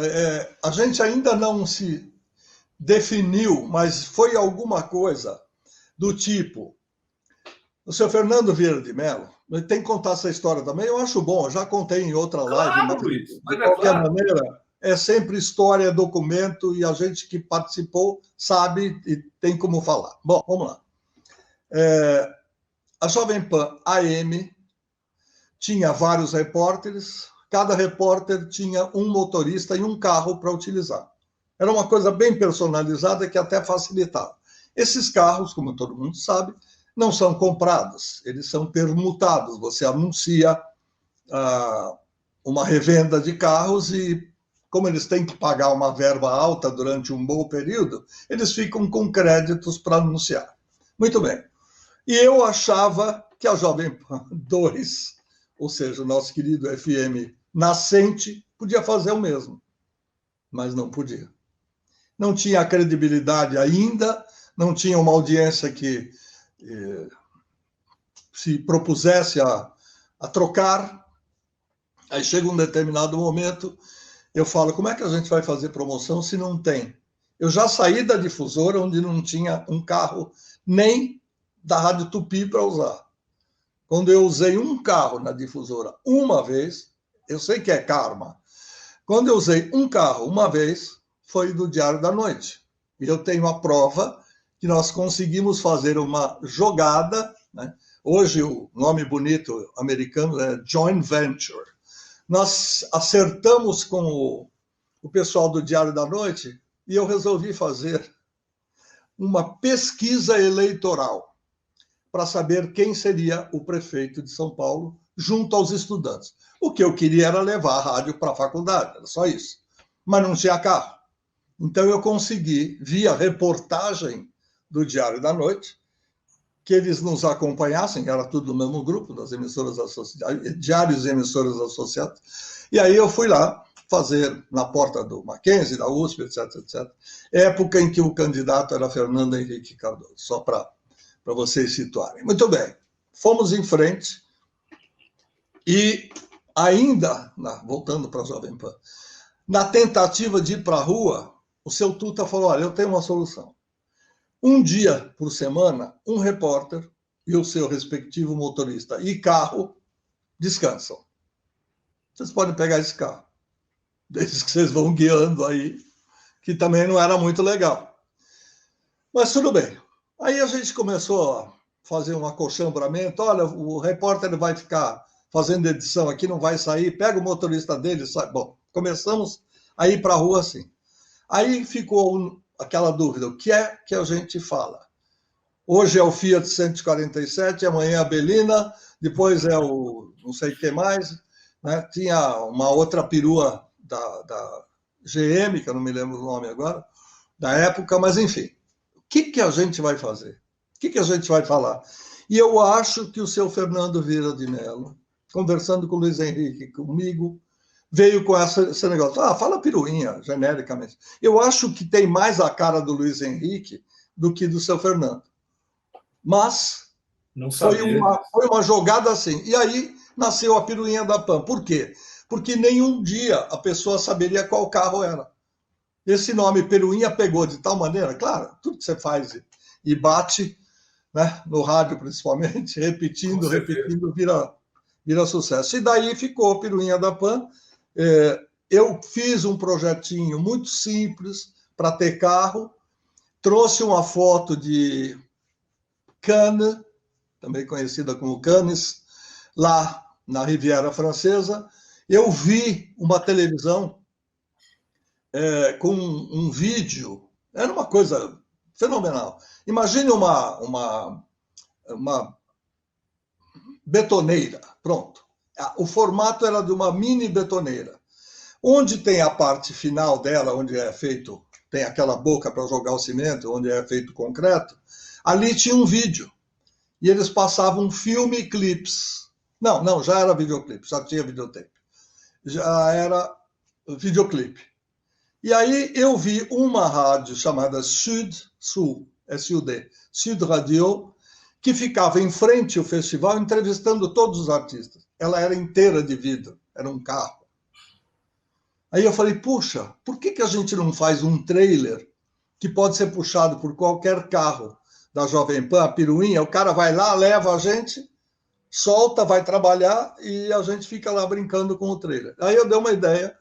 A gente ainda não se definiu, mas foi alguma coisa do tipo... O senhor Fernando Vieira de Mello, tem que contar essa história também, eu acho bom, eu já contei em outra live, mas Luiz, de qualquer maneira, é sempre história, documento, e a gente que participou sabe e tem como falar. Bom, vamos lá. A Jovem Pan AM tinha vários repórteres, cada repórter tinha um motorista e um carro para utilizar. Era uma coisa bem personalizada que até facilitava. Esses carros, como todo mundo sabe, não são comprados, eles são permutados. Você anuncia uma revenda de carros e, como eles têm que pagar uma verba alta durante um bom período, eles ficam com créditos para anunciar. Muito bem. E eu achava que a Jovem Pan 2, ou seja, o nosso querido FM nascente, podia fazer o mesmo, mas não podia. Não tinha credibilidade ainda, não tinha uma audiência que se propusesse a trocar. Aí chega um determinado momento, eu falo, como é que a gente vai fazer promoção se não tem? Eu já saí da difusora onde não tinha um carro nem da Rádio Tupi para usar. Quando eu usei um carro na difusora uma vez, eu sei que é karma, quando eu usei um carro uma vez, foi do Diário da Noite. E eu tenho a prova que nós conseguimos fazer uma jogada, né? Hoje o nome bonito americano é joint venture. Nós acertamos com o pessoal do Diário da Noite e eu resolvi fazer uma pesquisa eleitoral para saber quem seria o prefeito de São Paulo junto aos estudantes. O que eu queria era levar a rádio para a faculdade, era só isso. Mas não tinha carro. Então eu consegui, via reportagem do Diário da Noite, que eles nos acompanhassem, era tudo no mesmo grupo, das emissoras associadas, diários e emissoras associadas, e aí eu fui lá fazer na porta do Mackenzie, da USP, etc. Época em que o candidato era Fernando Henrique Cardoso, só para vocês situarem. Muito bem, fomos em frente, E ainda, voltando para a Jovem Pan, na tentativa de ir para a rua, o seu Tuta falou, olha, eu tenho uma solução. Um dia por semana, um repórter e o seu respectivo motorista e carro descansam. Vocês podem pegar esse carro, desde que vocês vão guiando aí, que também não era muito legal. Mas tudo bem. Aí a gente começou a fazer um acolchambramento. Olha, o repórter vai ficar fazendo edição aqui, não vai sair. Pega o motorista dele, sai. Bom, começamos a ir para a rua assim. Aí ficou aquela dúvida, o que é que a gente fala? Hoje é o Fiat 147, amanhã é a Belina, depois é o não sei o que mais. Né? Tinha uma outra perua da GM, que eu não me lembro o nome agora, da época, mas enfim. O que a gente vai fazer? O que a gente vai falar? E eu acho que o seu Fernando Vieira de Mello, conversando com o Luiz Henrique, comigo, veio com esse negócio. Fala piruinha, genericamente. Eu acho que tem mais a cara do Luiz Henrique do que do seu Fernando. Mas não foi uma jogada assim. E aí nasceu a piruinha da Pan. Por quê? Porque nenhum dia a pessoa saberia qual carro era. Esse nome piruinha pegou de tal maneira, claro, tudo que você faz e bate, né, no rádio principalmente, repetindo, vira sucesso. E daí ficou a piruinha da Pan. Eu fiz um projetinho muito simples para ter carro, trouxe uma foto de Cannes, também conhecida como Cannes, lá na Riviera Francesa. Eu vi uma televisão com um vídeo, era uma coisa fenomenal. Imagine uma betoneira, pronto. O formato era de uma mini betoneira, onde tem a parte final dela, onde é feito, tem aquela boca para jogar o cimento, onde é feito concreto, ali tinha um vídeo. E eles passavam filme e clipes. Não, já era videoclipe, já tinha videotape. Já era videoclipe. E aí eu vi uma rádio chamada Sud Radio, que ficava em frente ao festival entrevistando todos os artistas. Ela era inteira de vidro, era um carro. Aí eu falei, puxa, por que a gente não faz um trailer que pode ser puxado por qualquer carro da Jovem Pan, a piruinha, o cara vai lá, leva a gente, solta, vai trabalhar e a gente fica lá brincando com o trailer. Aí eu dei uma ideia,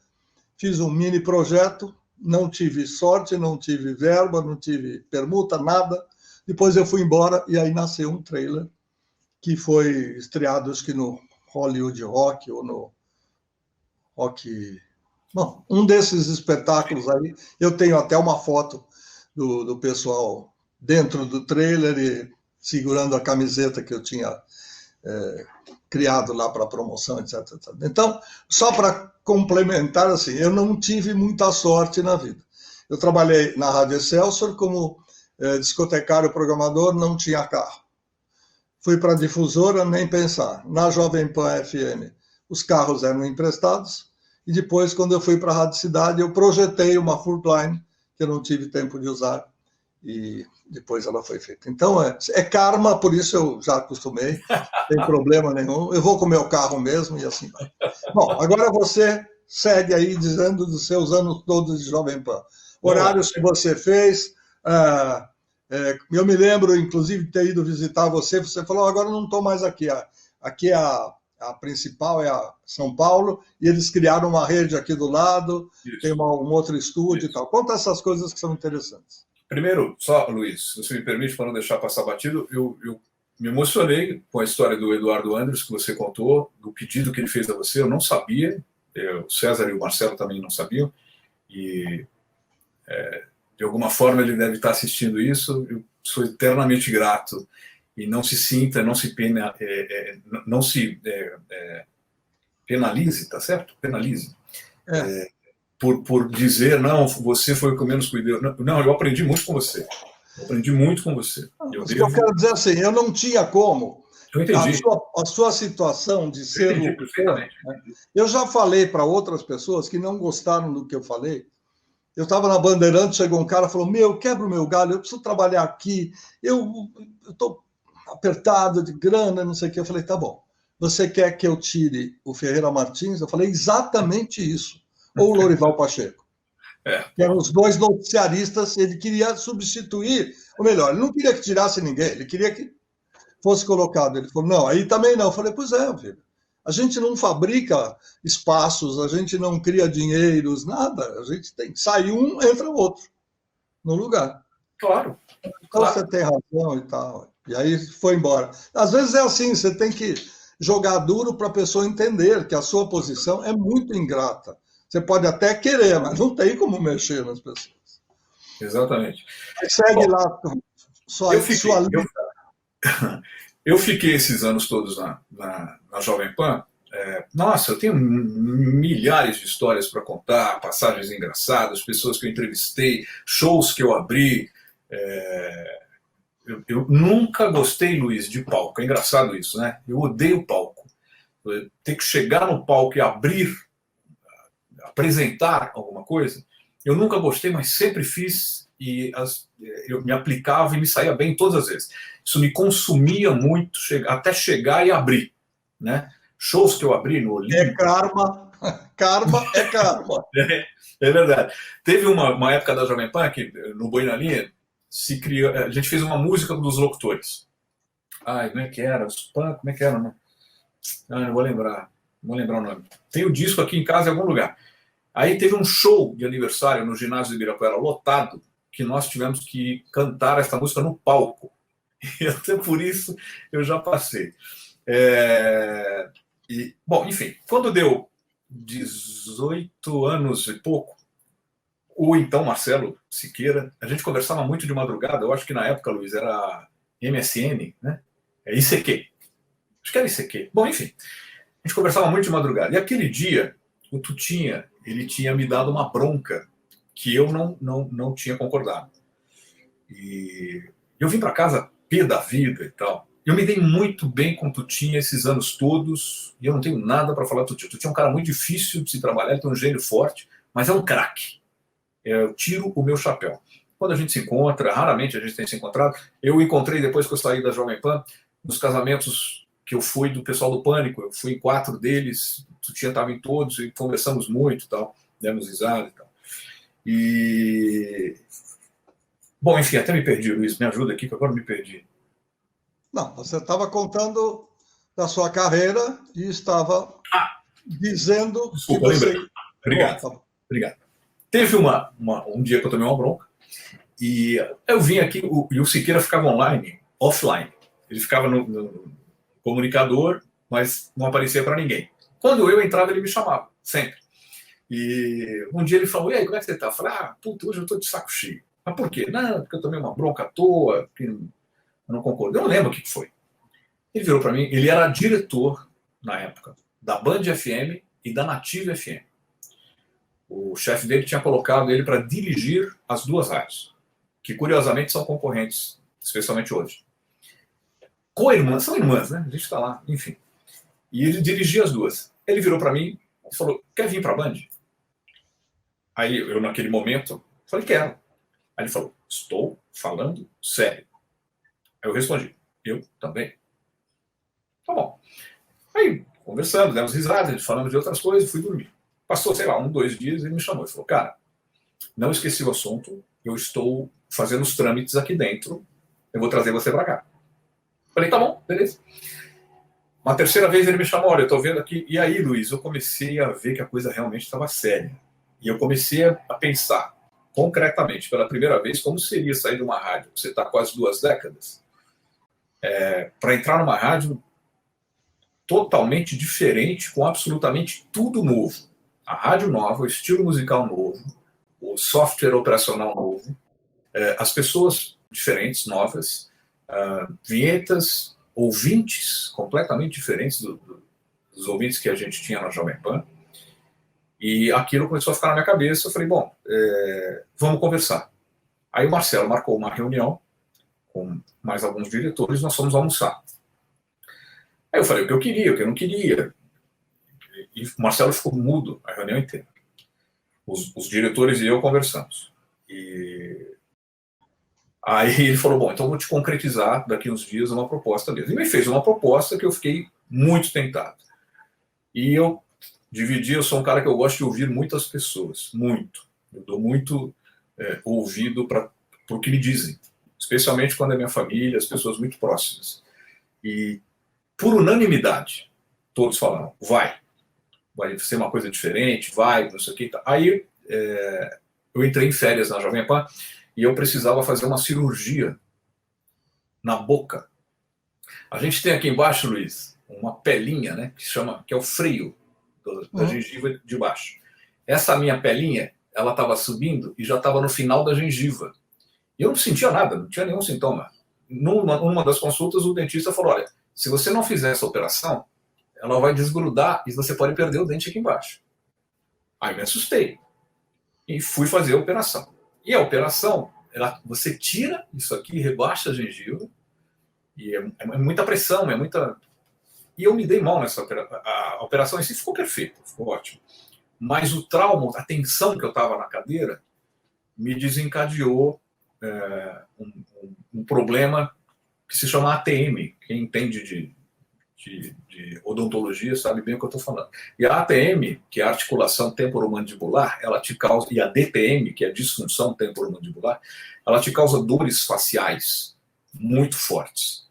fiz um mini projeto, não tive sorte, não tive verba, não tive permuta, nada. Depois eu fui embora e aí nasceu um trailer que foi estreado, acho que no Hollywood Rock ou no Rock... Bom, um desses espetáculos aí, eu tenho até uma foto do pessoal dentro do trailer e segurando a camiseta que eu tinha criado lá para promoção, etc, etc. Então, só para complementar, assim, eu não tive muita sorte na vida. Eu trabalhei na Rádio Excelsior como discotecário programador, não tinha carro. Fui para a difusora, nem pensar. Na Jovem Pan FM, os carros eram emprestados, e depois, quando eu fui para a Rádio Cidade, eu projetei uma Furtline, que eu não tive tempo de usar, e depois ela foi feita. Então, é karma, por isso eu já acostumei, não tem problema nenhum. Eu vou com o meu carro mesmo e assim vai. Bom, agora você segue aí dizendo dos seus anos todos de Jovem Pan. Horários que você fez. Eu me lembro, inclusive, de ter ido visitar você. Você falou, agora não estou mais aqui. Aqui é a principal é a São Paulo, e eles criaram uma rede aqui do lado, isso. Tem um outro estúdio. Isso. E tal. Conta essas coisas que são interessantes. Primeiro, só, Luiz, se você me permite, para não deixar passar batido, eu me emocionei com a história do Eduardo Andres, que você contou, do pedido que ele fez a você. Eu não sabia, o César e o Marcelo também não sabiam, e de alguma forma ele deve estar assistindo isso. Eu sou eternamente grato, e não se sinta, não se penalize, tá certo? Penalize. Por dizer, não, você foi o que eu menos cuidei. Não, eu aprendi muito com você. Eu quero dizer assim, eu não tinha como. Eu entendi. A sua situação de ser... perfeitamente. Né? Eu já falei para outras pessoas que não gostaram do que eu falei. Eu estava na Bandeirantes, chegou um cara e falou, quebra o meu galho, eu preciso trabalhar aqui, eu estou apertado de grana, não sei o que. Eu falei, tá bom. você quer que eu tire o Ferreira Martins? Eu falei exatamente isso. Ou o Lorival Pacheco. Que eram os dois noticiaristas, ele queria substituir, ou melhor, ele não queria que tirasse ninguém, ele queria que fosse colocado. Ele falou, não, aí também não. Eu falei, pois é, filho. A gente não fabrica espaços, a gente não cria dinheiros, nada. A gente tem que sair um, entra o outro no lugar. Claro. Então claro. Você tem razão e tal. E aí foi embora. Às vezes é assim, você tem que jogar duro para a pessoa entender que a sua posição é muito ingrata. Você pode até querer, mas não tem como mexer nas pessoas. Exatamente. Segue lá sua lista. Eu fiquei esses anos todos na Jovem Pan. Nossa, eu tenho milhares de histórias para contar, passagens engraçadas, pessoas que eu entrevistei, shows que eu abri. Eu nunca gostei, Luiz, de palco. É engraçado isso, né? Eu odeio palco. Ter que chegar no palco e apresentar alguma coisa, eu nunca gostei, mas sempre fiz e eu me aplicava e me saía bem todas as vezes. Isso me consumia muito até chegar e abrir, né? Shows que eu abri no Olímpico. É karma. Karma é karma. É verdade. Teve uma época da Jovem Pan que no Boi na Linha se criou, a gente fez uma música dos locutores. Ai, como é que era? Como é que era? Não vou lembrar. Não vou lembrar o nome. Tem o disco aqui em casa em algum lugar. Aí teve um show de aniversário no ginásio de Ibirapuera lotado, que nós tivemos que cantar essa música no palco. E até por isso eu já passei. Bom, enfim, quando deu 18 anos e pouco, o então Marcelo Siqueira, a gente conversava muito de madrugada, eu acho que na época, Luiz, era MSN, né? ICQ. Acho que era ICQ. Bom, enfim, a gente conversava muito de madrugada. E aquele dia, o Tutinha, ele tinha me dado uma bronca que eu não tinha concordado. E eu vim para casa pé da vida e tal. Eu me dei muito bem com o Tutinha esses anos todos, e eu não tenho nada para falar do Tutinha. O Tutinha é um cara muito difícil de se trabalhar, ele tem um gênio forte, mas é um craque. Eu tiro o meu chapéu. Quando a gente se encontra, raramente a gente tem se encontrado, eu encontrei depois que eu saí da Jovem Pan, nos casamentos que eu fui do pessoal do Pânico, eu fui em 4 deles, o Tutinha estava em todos, e conversamos muito e tal, demos risada e tal. E... Bom, enfim, até me perdi, Luiz, me ajuda aqui, que agora me perdi. Não, você estava contando da sua carreira e estava dizendo... Desculpa, que você... lembrei. Obrigado. Obrigado. Teve um dia que eu tomei uma bronca e eu vim aqui e o Siqueira ficava online, offline. Ele ficava no comunicador, mas não aparecia para ninguém. Quando eu entrava, ele me chamava, sempre. E um dia ele falou, e aí, como é que você tá? Eu falei, puta, hoje eu tô de saco cheio. Mas por quê? Não, porque eu tomei uma bronca à toa, que eu não concordo. Eu não lembro o que foi. Ele virou para mim, ele era diretor, na época, da Band FM e da Native FM. O chefe dele tinha colocado ele para dirigir as duas rádios, que curiosamente são concorrentes, especialmente hoje. Co-irmãs, são irmãs, né? A gente está lá, enfim. E ele dirigia as duas. Ele virou para mim e falou, quer vir para a Band? Aí eu, naquele momento, falei, quero. Aí ele falou, estou falando sério. Aí eu respondi, eu também. Tá bom. Aí, conversando, demos risadas, falamos de outras coisas e fui dormir. Passou, sei lá, 2 dias, ele me chamou e falou, cara, não esqueci o assunto, eu estou fazendo os trâmites aqui dentro, eu vou trazer você para cá. Falei, tá bom, beleza. Uma terceira vez ele me chamou, olha, eu tô vendo aqui. E aí, Luiz, eu comecei a ver que a coisa realmente estava séria. E eu comecei a pensar, concretamente, pela primeira vez, como seria sair de uma rádio, você está quase 2 décadas, para entrar numa rádio totalmente diferente, com absolutamente tudo novo. A rádio nova, o estilo musical novo, o software operacional novo, as pessoas diferentes, novas, vinhetas, ouvintes completamente diferentes dos ouvintes que a gente tinha na Jovem Pan. E aquilo começou a ficar na minha cabeça. Eu falei, bom, vamos conversar. Aí o Marcelo marcou uma reunião com mais alguns diretores, nós fomos almoçar. Aí eu falei o que eu queria, o que eu não queria. E o Marcelo ficou mudo a reunião inteira. Os diretores e eu conversamos. E aí ele falou, bom, então eu vou te concretizar daqui uns dias uma proposta mesmo. E me fez uma proposta que eu fiquei muito tentado. E eu sou um cara que eu gosto de ouvir muitas pessoas, muito. Eu dou muito ouvido para o que me dizem, especialmente quando é minha família, as pessoas muito próximas. E, por unanimidade, todos falaram, vai ser uma coisa diferente, não sei o que. Aí eu entrei em férias na Jovem Pan e eu precisava fazer uma cirurgia na boca. A gente tem aqui embaixo, Luiz, uma pelinha, né, que é o freio da gengiva de baixo. Essa minha pelinha, ela estava subindo e já estava no final da gengiva. E eu não sentia nada, não tinha nenhum sintoma. Numa das consultas, o dentista falou, olha, se você não fizer essa operação, ela vai desgrudar e você pode perder o dente aqui embaixo. Aí me assustei. E fui fazer a operação. E a operação, você tira isso aqui, rebaixa a gengiva, e é muita pressão, é muita... E eu me dei mal nessa operação. A operação em si ficou perfeita, ficou ótimo. Mas o trauma, a tensão que eu estava na cadeira, me desencadeou um problema que se chama ATM. Quem entende de odontologia sabe bem o que eu estou falando. E a ATM, que é a articulação temporomandibular, ela te causa, e a DTM, que é a disfunção temporomandibular, ela te causa dores faciais muito fortes,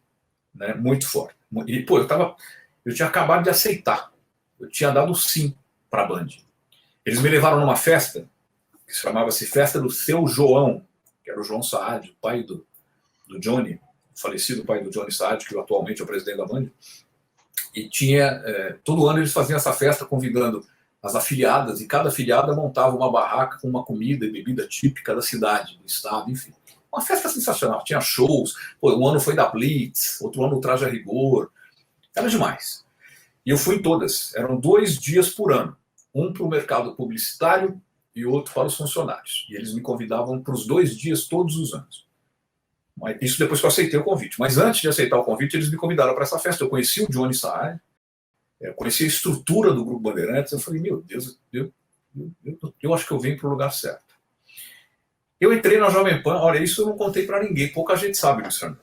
né? Muito forte. E pô, eu tinha acabado de aceitar, eu tinha dado sim para a Band. Eles me levaram numa festa que chamava-se Festa do Seu João, que era o João Saad, o pai do Johnny, o falecido pai do Johnny Saad, que atualmente é o presidente da Band. E todo ano eles faziam essa festa convidando as afiliadas, e cada afiliada montava uma barraca com uma comida e bebida típica da cidade, do estado, enfim. Uma festa sensacional, tinha shows, um ano foi da Blitz, outro ano o Traje a Rigor, era demais. E eu fui em todas, eram 2 dias por ano, um para o mercado publicitário e outro para os funcionários. E eles me convidavam para os 2 dias todos os anos. Isso depois que eu aceitei o convite. Mas antes de aceitar o convite, eles me convidaram para essa festa. Eu conheci o Johnny Saad, conheci a estrutura do Grupo Bandeirantes. Eu falei, meu Deus, eu acho que eu venho para o lugar certo. Eu entrei na Jovem Pan, olha, isso eu não contei para ninguém, pouca gente sabe, Luciano.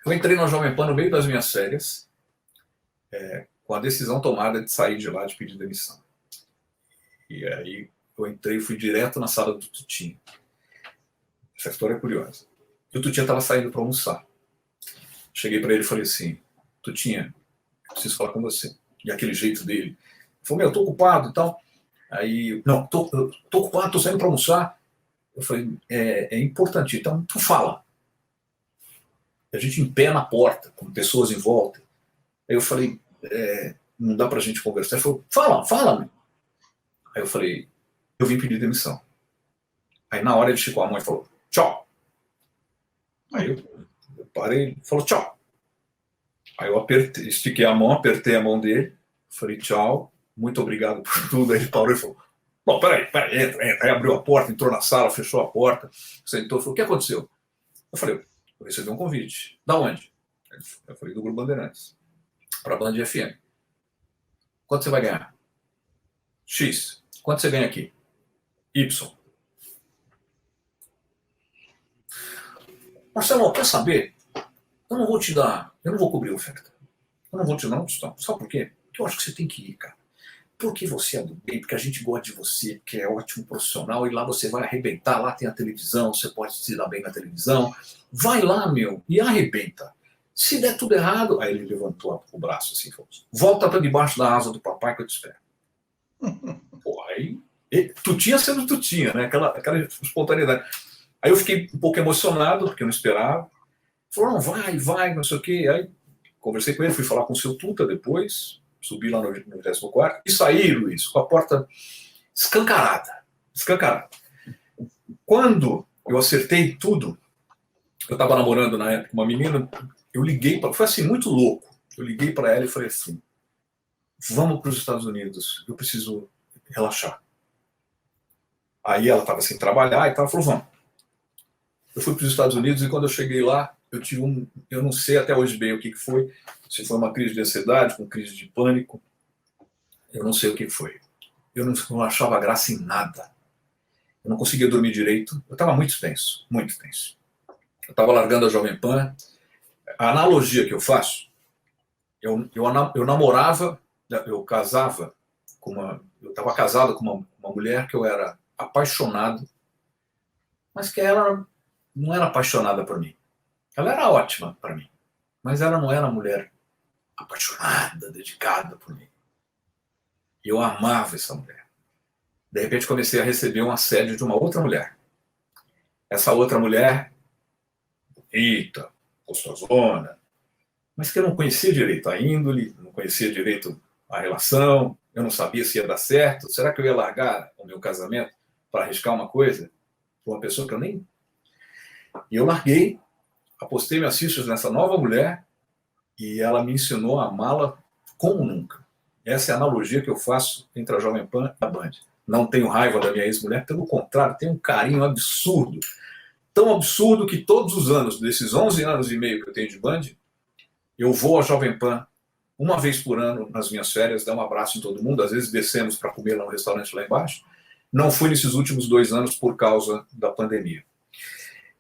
Eu entrei na Jovem Pan no meio das minhas férias, com a decisão tomada de sair de lá, de pedir demissão. E aí eu entrei e fui direto na sala do Tutinha. Essa história é curiosa. E o Tutinha estava saindo para almoçar. Cheguei para ele e falei assim, Tutinha, preciso falar com você. E aquele jeito dele. Ele falou, eu tô ocupado e tal. Aí, não, tô ocupado, tô saindo para almoçar. Eu falei, é importante, então tu fala. A gente em pé na porta, com pessoas em volta. Aí eu falei, não dá pra gente conversar. Ele falou, fala, meu. Aí eu falei, eu vim pedir demissão. Aí na hora ele esticou a mão e falou, tchau. Aí eu parei, ele falou, tchau. Aí eu estiquei a mão, apertei a mão dele, falei, tchau, muito obrigado por tudo. Aí ele parou e falou, bom, peraí, entra. Aí abriu a porta, entrou na sala, fechou a porta, sentou, falou, o que aconteceu? Eu falei, eu recebi um convite. Da onde? Eu falei, do Grupo Bandeirantes, para a Band FM. Quanto você vai ganhar? X. Quanto você ganha aqui? Y. Marcelo, quer saber? Eu não vou cobrir a oferta. Eu não vou te dar um tostão. Sabe por quê? Porque eu acho que você tem que ir, cara. Porque você é do bem, porque a gente gosta de você, porque é ótimo profissional, e lá você vai arrebentar, lá tem a televisão, você pode se dar bem na televisão. Vai lá, meu, e arrebenta. Se der tudo errado, aí ele levantou o braço assim, falou, volta para debaixo da asa do papai que eu te espero. Pô, aí, Tutinha sendo Tutinha, né? Aquela espontaneidade. Aí eu fiquei um pouco emocionado, porque eu não esperava. Falou, não, vai, não sei o quê. Aí conversei com ele, fui falar com o seu Tuta depois, subi lá no 24º, e saí, Luiz, com a porta escancarada. Quando eu acertei tudo, eu estava namorando na época uma menina, eu liguei foi assim, muito louco. Eu liguei para ela e falei assim, vamos para os Estados Unidos, eu preciso relaxar. Aí ela estava sem trabalhar e tal, falou, vamos. Eu fui para os Estados Unidos e quando eu cheguei lá, eu tive eu não sei até hoje bem o que foi, se foi uma crise de ansiedade, com crise de pânico, eu não sei o que foi. Eu não achava graça em nada. Eu não conseguia dormir direito, eu estava muito tenso, muito tenso. Eu estava largando a Jovem Pan. A analogia que eu faço eu namorava, eu casava eu estava casado com uma mulher que eu era apaixonado, mas que ela não era apaixonada por mim. Ela era ótima para mim, mas ela não era uma mulher apaixonada, dedicada por mim. E eu amava essa mulher. De repente comecei a receber um assédio de uma outra mulher. Essa outra mulher, bonita, gostosona, mas que eu não conhecia direito a índole, não conhecia direito a relação, eu não sabia se ia dar certo. Será que eu ia largar o meu casamento para arriscar uma coisa por uma pessoa que eu nem... E eu larguei, apostei minhas fichas nessa nova mulher e ela me ensinou a amá-la como nunca. Essa é a analogia que eu faço entre a Jovem Pan e a Band. Não tenho raiva da minha ex-mulher, pelo contrário, tenho um carinho absurdo. Tão absurdo que todos os anos, desses 11 anos e meio que eu tenho de Band, eu vou à Jovem Pan uma vez por ano nas minhas férias, dar um abraço em todo mundo, às vezes descemos para comer lá no restaurante lá embaixo. Não fui nesses últimos 2 anos por causa da pandemia.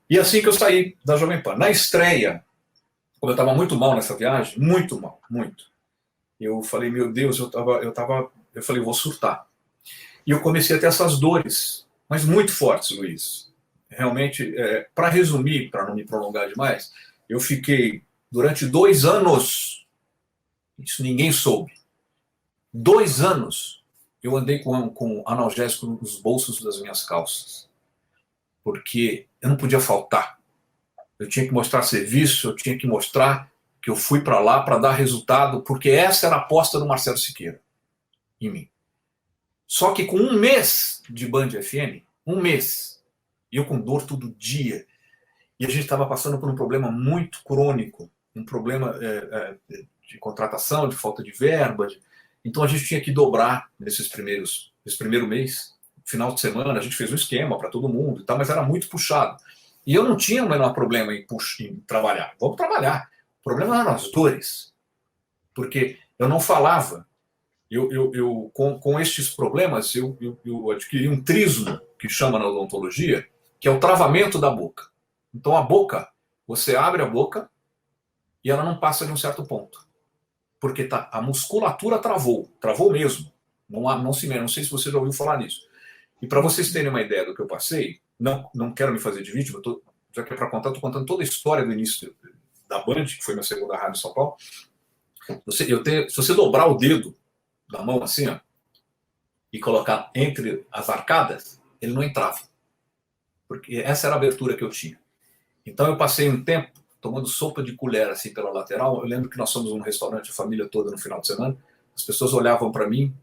E assim que eu saí da Jovem Pan, na estreia, como eu estava muito mal nessa viagem, muito mal, muito. Eu falei, meu Deus, eu falei, vou surtar. E eu comecei a ter essas dores, mas muito fortes, Luiz. Realmente, para resumir, para não me prolongar demais, eu fiquei durante 2 anos, isso ninguém soube, 2 anos eu andei com analgésico nos bolsos das minhas calças, porque eu não podia faltar. Eu tinha que mostrar serviço, eu tinha que mostrar que eu fui para lá para dar resultado, porque essa era a aposta do Marcelo Siqueira em mim. Só que com 1 mês de Band FM, 1 mês, e eu com dor todo dia, e a gente estava passando por um problema muito crônico, um problema de contratação, de falta de verba. Então a gente tinha que dobrar nesse primeiro mês. No final de semana a gente fez um esquema para todo mundo, e tal, mas era muito puxado. E eu não tinha o menor problema em trabalhar. Vamos trabalhar. O problema eram as dores. Porque eu não falava. Com estes problemas, eu adquiri um trismo, que chama na odontologia, que é o travamento da boca. Então a boca, você abre a boca e ela não passa de um certo ponto. Porque a musculatura travou mesmo. Não sei se você já ouviu falar nisso. E para vocês terem uma ideia do que eu passei, não quero me fazer de vítima, já que é para contar, estou contando toda a história do início da Band, que foi minha segunda rádio em São Paulo. Se você dobrar o dedo da mão assim, ó, e colocar entre as arcadas, ele não entrava. Porque essa era a abertura que eu tinha. Então eu passei um tempo tomando sopa de colher assim pela lateral. Eu lembro que nós fomos num restaurante, a família toda, no final de semana. As pessoas olhavam para mim,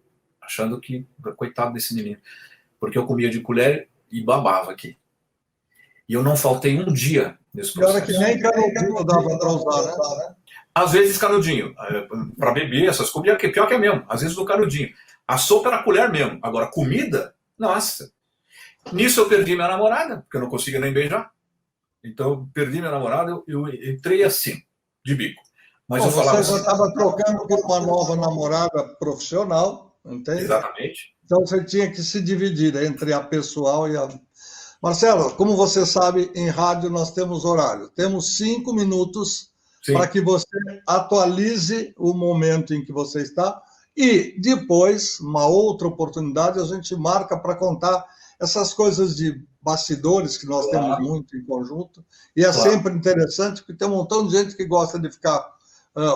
achando que, coitado desse menino, porque eu comia de colher e babava aqui. E eu não faltei um dia nesse processo. E olha que nem canudinho dava para usar, né? Às vezes canudinho, para beber, essas comidas, pior que é mesmo, às vezes no canudinho. A sopa era colher mesmo. Agora, comida, nossa. Nisso eu perdi minha namorada, porque eu não conseguia nem beijar. Então, eu perdi minha namorada, eu entrei assim, de bico. Mas bom, eu falava você já estava trocando por uma nova namorada profissional, entende? Exatamente. Então, você tinha que se dividir entre a pessoal e a... Marcelo, como você sabe, em rádio nós temos horário. Temos 5 minutos para que você atualize o momento em que você está e depois, uma outra oportunidade, a gente marca para contar essas coisas de bastidores que nós temos muito em conjunto. E é sempre interessante, porque tem um montão de gente que gosta de ficar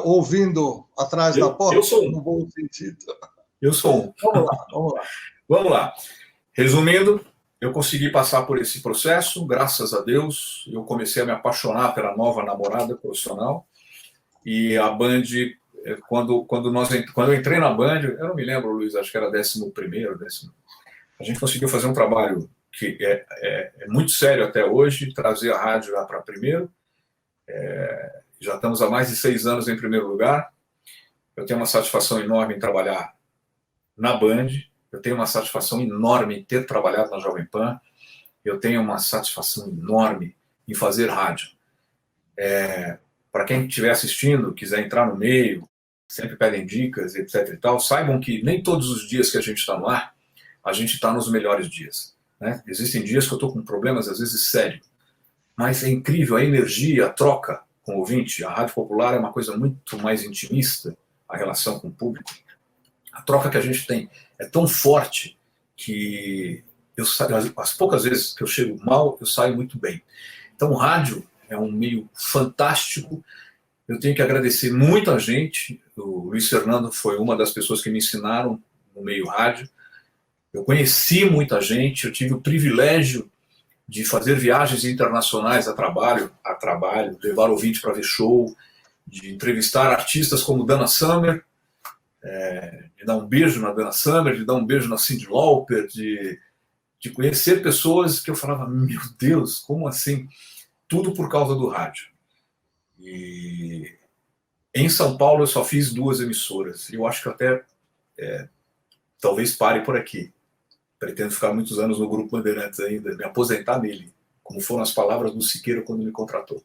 ouvindo atrás da porta. Eu sou um. No bom sentido. Eu sou um. Vamos lá. Resumindo, eu consegui passar por esse processo, graças a Deus. Eu comecei a me apaixonar pela nova namorada profissional. E a Band, quando eu entrei na Band, eu não me lembro, Luiz, acho que era 11º, 10º. A gente conseguiu fazer um trabalho que é muito sério até hoje, trazer a rádio já para primeiro. Já estamos há mais de 6 anos em primeiro lugar. Eu tenho uma satisfação enorme em trabalhar na Band. Eu tenho uma satisfação enorme em ter trabalhado na Jovem Pan. Eu tenho uma satisfação enorme em fazer rádio. Para quem estiver assistindo, quiser entrar no meio, sempre pedem dicas, etc. e tal, saibam que nem todos os dias que a gente está no ar, a gente está nos melhores dias. Né? Existem dias que eu estou com problemas, às vezes, sérios. Mas é incrível a energia, a troca com o ouvinte. A rádio popular é uma coisa muito mais intimista, a relação com o público. A troca que a gente tem é tão forte que as poucas vezes que eu chego mal, eu saio muito bem. Então, o rádio é um meio fantástico. Eu tenho que agradecer muita gente. O Luiz Fernando foi uma das pessoas que me ensinaram no meio rádio. Eu conheci muita gente, eu tive o privilégio de fazer viagens internacionais a trabalho, levar ouvinte para ver show, de entrevistar artistas como Dana Summer, de dar um beijo na Dana Summer, de dar um beijo na Cyndi Lauper, de conhecer pessoas que eu falava, meu Deus, como assim? Tudo por causa do rádio. E em São Paulo eu só fiz 2 emissoras. Eu acho que até talvez pare por aqui. Pretendo ficar muitos anos no Grupo Bandeirantes ainda, me aposentar nele, como foram as palavras do Siqueira quando me contratou.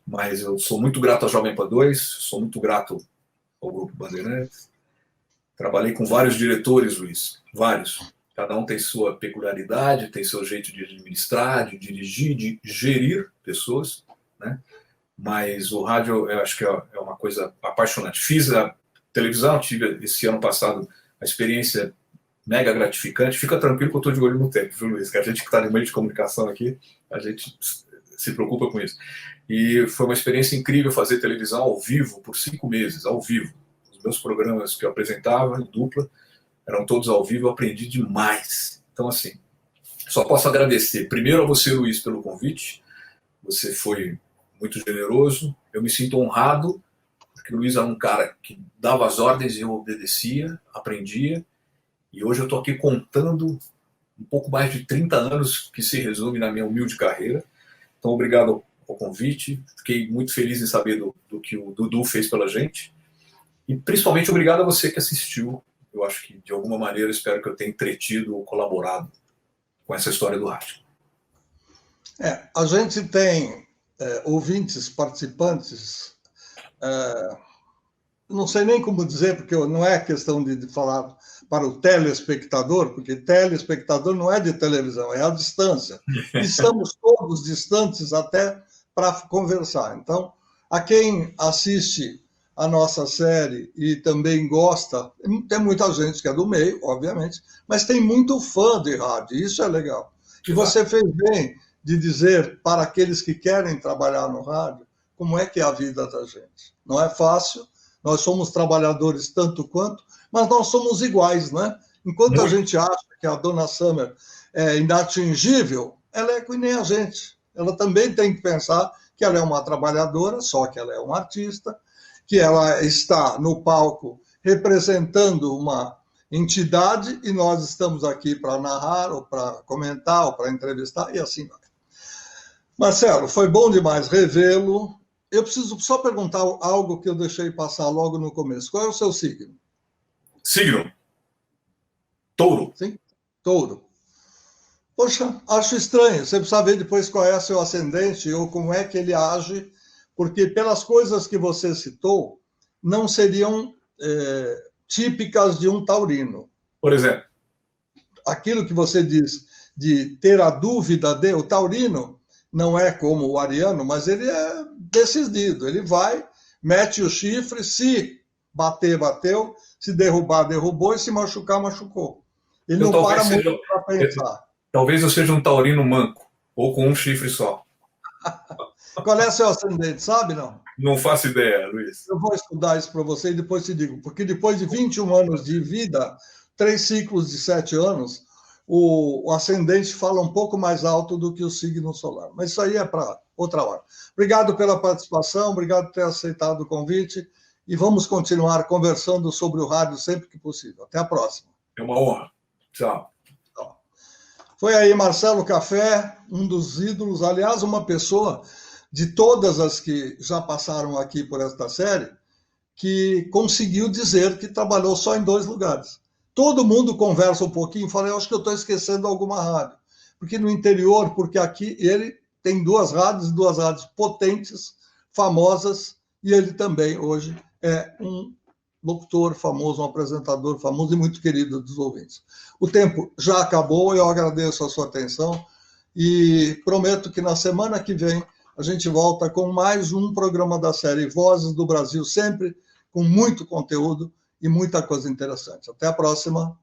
Mas eu sou muito grato à Jovem Pan 2, sou muito grato ao Grupo Bandeirantes. Trabalhei com vários diretores, Luiz, vários. Cada um tem sua peculiaridade, tem seu jeito de administrar, de dirigir, de gerir pessoas, né? Mas o rádio, eu acho que é uma coisa apaixonante. Fiz a televisão, tive esse ano passado a experiência mega gratificante. Fica tranquilo que eu estou de olho no tempo, viu, Luiz? Que a gente que está no meio de comunicação aqui, a gente se preocupa com isso. E foi uma experiência incrível fazer televisão ao vivo por 5 meses, ao vivo. Os meus programas que eu apresentava em dupla eram todos ao vivo, eu aprendi demais. Então, assim, só posso agradecer primeiro a você, Luiz, pelo convite. Você foi muito generoso. Eu me sinto honrado, porque o Luiz era um cara que dava as ordens e eu obedecia, aprendia. E hoje eu estou aqui contando um pouco mais de 30 anos que se resume na minha humilde carreira. Então, obrigado ao convite. Fiquei muito feliz em saber do que o Dudu fez pela gente. E principalmente obrigado a você que assistiu. Eu acho que, de alguma maneira, espero que eu tenha entretido ou colaborado com essa história do rádio. A gente tem ouvintes, participantes, não sei nem como dizer, porque não é questão de falar para o telespectador, porque telespectador não é de televisão, é à distância. Estamos todos distantes até para conversar. Então, a quem assiste a nossa série e também gosta, tem muita gente que é do meio, obviamente, mas tem muito fã de rádio, isso é legal. E você fez bem de dizer para aqueles que querem trabalhar no rádio como é que é a vida da gente. Não é fácil, nós somos trabalhadores tanto quanto, mas nós somos iguais, né? Enquanto a gente acha que a Dona Summer é inatingível, ela é que nem a gente. Ela também tem que pensar que ela é uma trabalhadora, só que ela é uma artista, que ela está no palco representando uma entidade e nós estamos aqui para narrar, ou para comentar, ou para entrevistar, e assim vai. Marcelo, foi bom demais revê-lo. Eu preciso só perguntar algo que eu deixei passar logo no começo. Qual é o seu signo? Signo? Touro. Sim? Touro. Poxa, acho estranho. Você precisa ver depois qual é o seu ascendente ou como é que ele age, porque pelas coisas que você citou, não seriam típicas de um taurino. Por exemplo? Aquilo que você diz de ter a dúvida de... O taurino não é como o ariano, mas ele é decidido. Ele vai, mete o chifre, se bater, bateu, se derrubar, derrubou, e se machucar, machucou. Ele não para muito para pensar. Talvez eu seja um taurino manco, ou com um chifre só. Qual é o seu ascendente, sabe, não? Não faço ideia, Luiz. Eu vou estudar isso para você e depois te digo, porque depois de 21 anos de vida, 3 ciclos de 7 anos, o ascendente fala um pouco mais alto do que o signo solar. Mas isso aí é para outra hora. Obrigado pela participação, obrigado por ter aceitado o convite e vamos continuar conversando sobre o rádio sempre que possível. Até a próxima. É uma honra. Tchau. Foi aí Marcelo Café, um dos ídolos, aliás, uma pessoa de todas as que já passaram aqui por esta série, que conseguiu dizer que trabalhou só em 2 lugares. Todo mundo conversa um pouquinho e fala, eu acho que eu estou esquecendo alguma rádio. Porque no interior, porque aqui ele tem 2 rádios potentes, famosas, e ele também hoje é um locutor famoso, um apresentador famoso e muito querido dos ouvintes. O tempo já acabou, eu agradeço a sua atenção e prometo que na semana que vem a gente volta com mais um programa da série Vozes do Brasil, sempre com muito conteúdo e muita coisa interessante. Até a próxima.